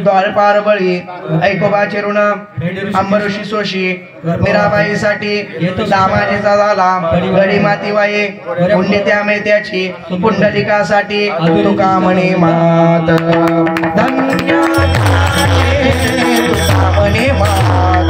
द्वारपार बळी, ऐकोबाचे ऋण अंबऋषी सोशी, मीराबाईसाठी दामाजीचा झाला गडी माती वाये, पुण्यत्या मेत्याची पुंडलिकासाठी तुका म्हणे मात, धन्य तुका म्हणे मात.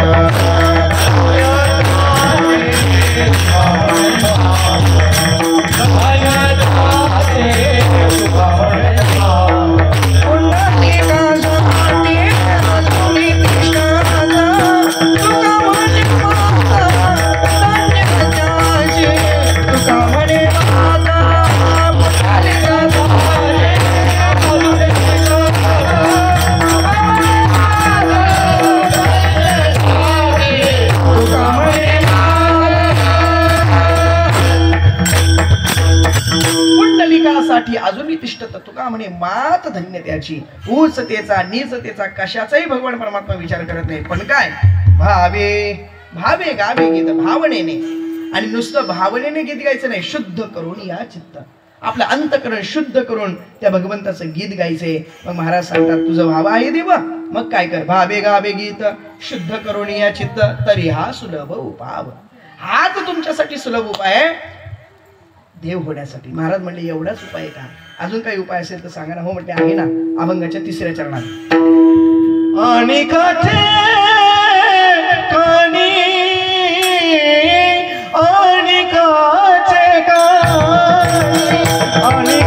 म्हणे मात धन्य त्याची. उचतेचा नीचतेचा कशाचाही भगवान परमात्मा विचार करत नाही. पण काय भावे भावे गावे गीत भावनेने. आणि नुसतं भावनेने गीत गायचं नाही, शुद्ध करून या चित्त आपलं अंतकरण शुद्ध करून त्या भगवंताचं गीत गायचंय. मग महाराज सांगतात तुझं भाव आहे देव, मग काय कर, भावे गावे गीत शुद्ध करून या चित्त तरी हा सुलभ उपाव. हाच तुमच्यासाठी सुलभ उपाय आहे देव होण्यासाठी. महाराज म्हणले एवढाच उपाय का, अजून काही उपाय असेल तर सांगा ना. हो म्हटले आहे ना, अभंगाच्या 3ऱ्या चरणात. आणि काचे कानी आणि काचे कानी आणि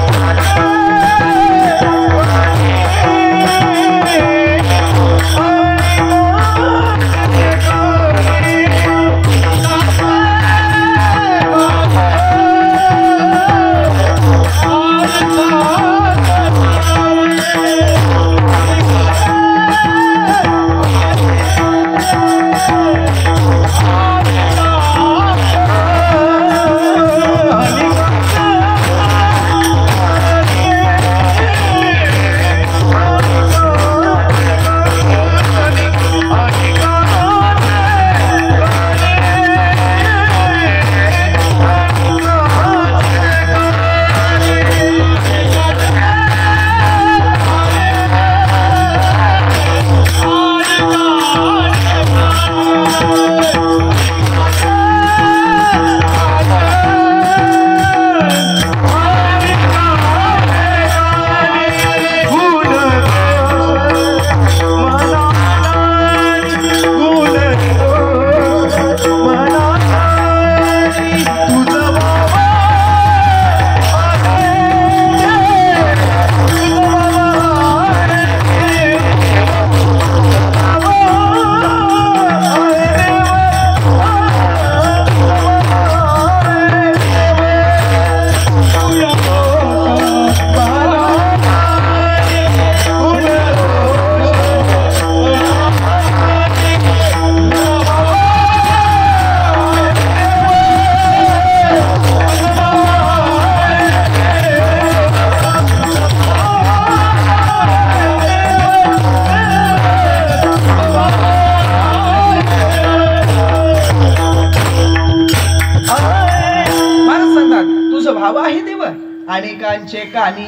अनेकांचे कानी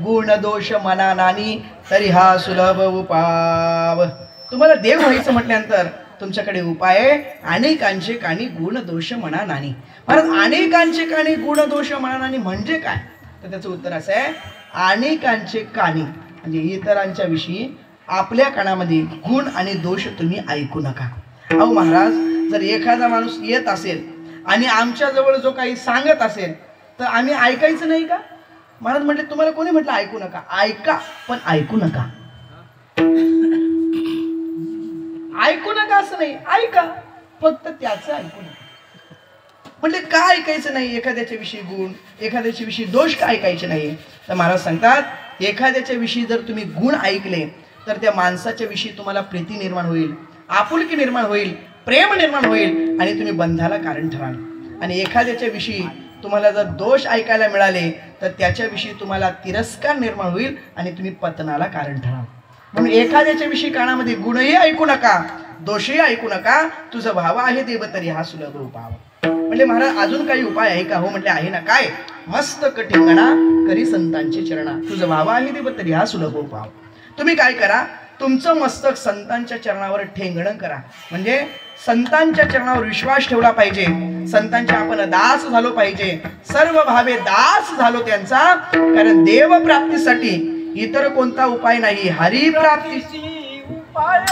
गुण दोष मना नानी तरी हा सुलभ उपाव. तुम्हाला देव व्हायचं म्हटल्यानंतर तुमच्याकडे उपाय आहे. अनेकांचे कानी गुण दोष मना नानी. महाराज अनेकांचे कानी गुण दोष मना नानी म्हणजे काय, तर त्याचं उत्तर असं आहे, अनेकांचे कानी म्हणजे इतरांच्या विषयी आपल्या कानामध्ये गुण आणि दोष तुम्ही ऐकू नका. अहो महाराज, जर एखादा माणूस येत असेल आणि आमच्या जवळ जो काही सांगत असेल तर आम्ही ऐकायचं नाही का? महाराज म्हटले तुम्हाला कोणी म्हटलं ऐकू नका, ऐका पण ऐकू नका. ऐकू नका असं नाही, ऐका फक्त त्याचं ऐकू नका. म्हणजे का ऐकायचं नाही? एखाद्याच्या विषयी गुण एखाद्याच्या विषयी दोष का ऐकायचे नाही? तर महाराज सांगतात एखाद्याच्या विषयी जर तुम्ही गुण ऐकले तर त्या माणसाच्या विषयी तुम्हाला प्रीती निर्माण होईल, आपुलकी निर्माण होईल, प्रेम निर्माण होईल आणि तुम्ही बंधाला कारण ठराल. आणि एखाद्याच्या विषयी तुम्हाला जर दोष ऐकायला मिळाले तर त्याच्याविषयी तुम्हाला तिरस्कार निर्माण होईल आणि तुम्ही पतनाला कारण ठराल. म्हणून एखाद्याच्या विषयी कानामध्ये गुणही ऐकू नका, दोषही ऐकू नका. तुझं भाव आहे देव तरी हा सुलभ उपाव. म्हणजे महाराज अजून काही उपाय आहे का? हो म्हटले आहे ना. काय? मस्तक ठेंगणा करी संतांचे चरणा. तुझं भाव आहे देव तरी हा सुलभ उपाव. तुम्ही काय करा, तुमचं मस्तक संतांच्या चरणावर ठेंगणं करा. म्हणजे संतांच्या चरणावर विश्वास ठेवला पाहिजे, संतांचे आपण दास झालो पाहिजे, सर्व भावे दास झालो त्यांचा. कारण देव प्राप्तीसाठी इतर कोणता उपाय नाही, हरी प्राप्तीची उपाय.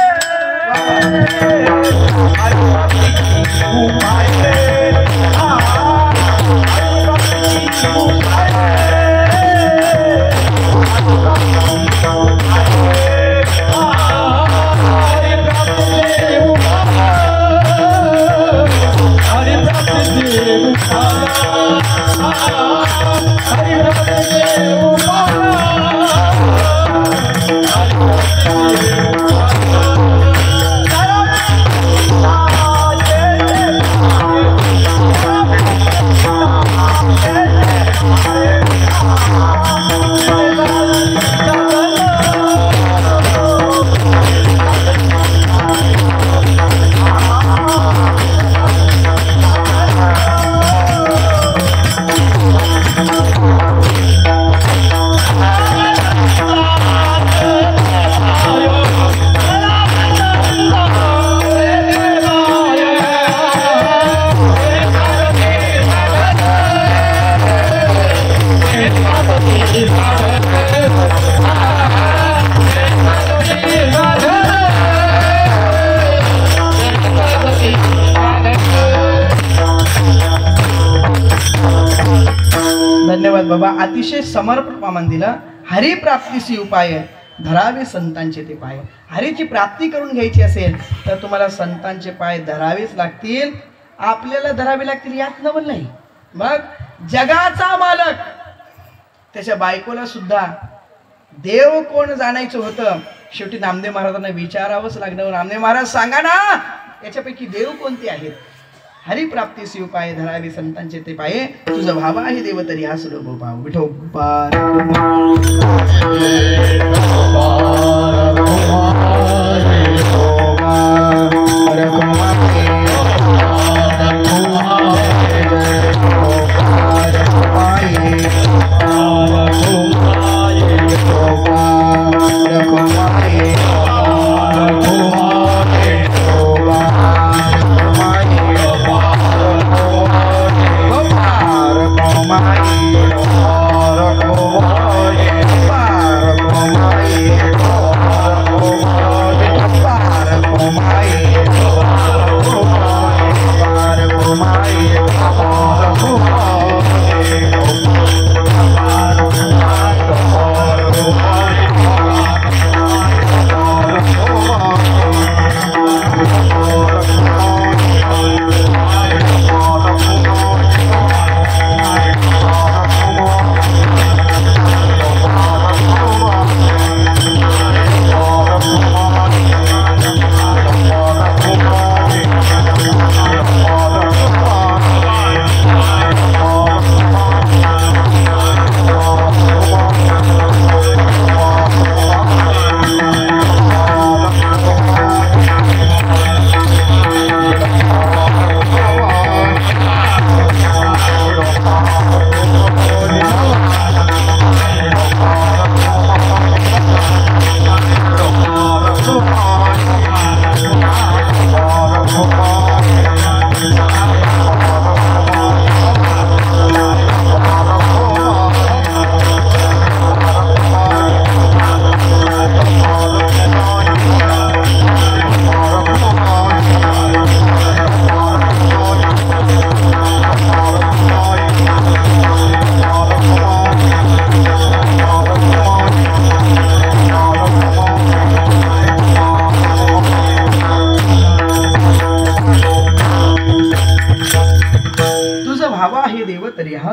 बाबा अतिशय समर्पक प्रमाण दिलं. हरिप्राप्तीसी उपाय धरावे संतांचे ते पाय. हरीची प्राप्ती करून घ्यायची असेल तर तुम्हाला संतांचे पाय धरावेच लागतील. आपल्याला धरावे लागतील यात नवल नाही. मग जगाचा मालक त्याच्या बायकोला सुद्धा देव कोण जाणायचं होतं. शेवटी नामदेव महाराजांना विचारावंच लागलं. नामदेव महाराज सांगा ना याच्यापैकी देव कोणते आहेत. हरिप्राप्तीसी उपाय धरावे संतांचे ते पाये. तुझं भावा आहे देव तरी हा सुलभ पाव. विठोबा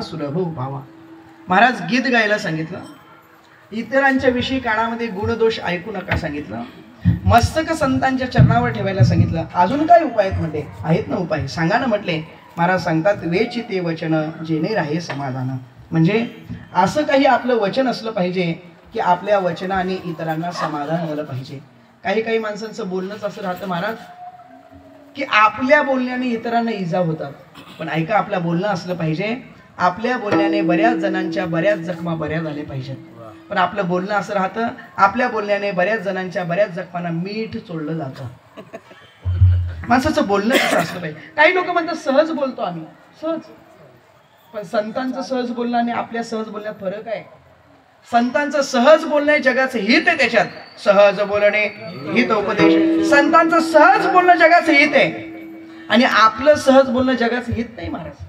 सुलभ भावा. महाराज गीत गायला सांगितलं. इतरांच्या विषयी कानामध्ये गुणदोष ऐकू नका सांगितलं. मस्तक संतांच्या चरणावर ठेवायला सांगितलं. अजून काय उपाय आहेत म्हटले. आहेत ना उपाय सांगा ना म्हटले. महाराज सांगतात वेची ते वचन जेणे राहे समाधान. म्हणजे असं काही आपलं वचन असलं पाहिजे की आपल्या वचनाने इतरांना समाधान झालं पाहिजे. काही माणसांचं बोलणंच असं राहतं महाराज की आपल्या बोलण्याने इतरांना इजा होतात. पण ऐका आपलं बोलणं असलं पाहिजे आपल्या बोलण्याने बऱ्याच जणांच्या बऱ्याच जखमा बऱ्या झाल्या पाहिजेत. पण आपलं बोलणं असं राहतं आपल्या बोलण्याने बऱ्याच जणांच्या बऱ्याच जखमांना मीठ चोळलं जातं. माणसाचं बोलणं कसं असलं पाहिजे. काही लोक म्हणतात सहज बोलतो आम्ही सहज. पण संतांचं सहज बोलणं आणि आपल्या सहज बोलण्यात फरक आहे. संतांचं सहज बोलणे जगाचं हित आहे. त्याच्यात सहज बोलणे हित उपदेश. संतांचं सहज बोलणं जगाचं हित आहे आणि आपलं सहज बोलणं जगाचं हित नाही महाराज.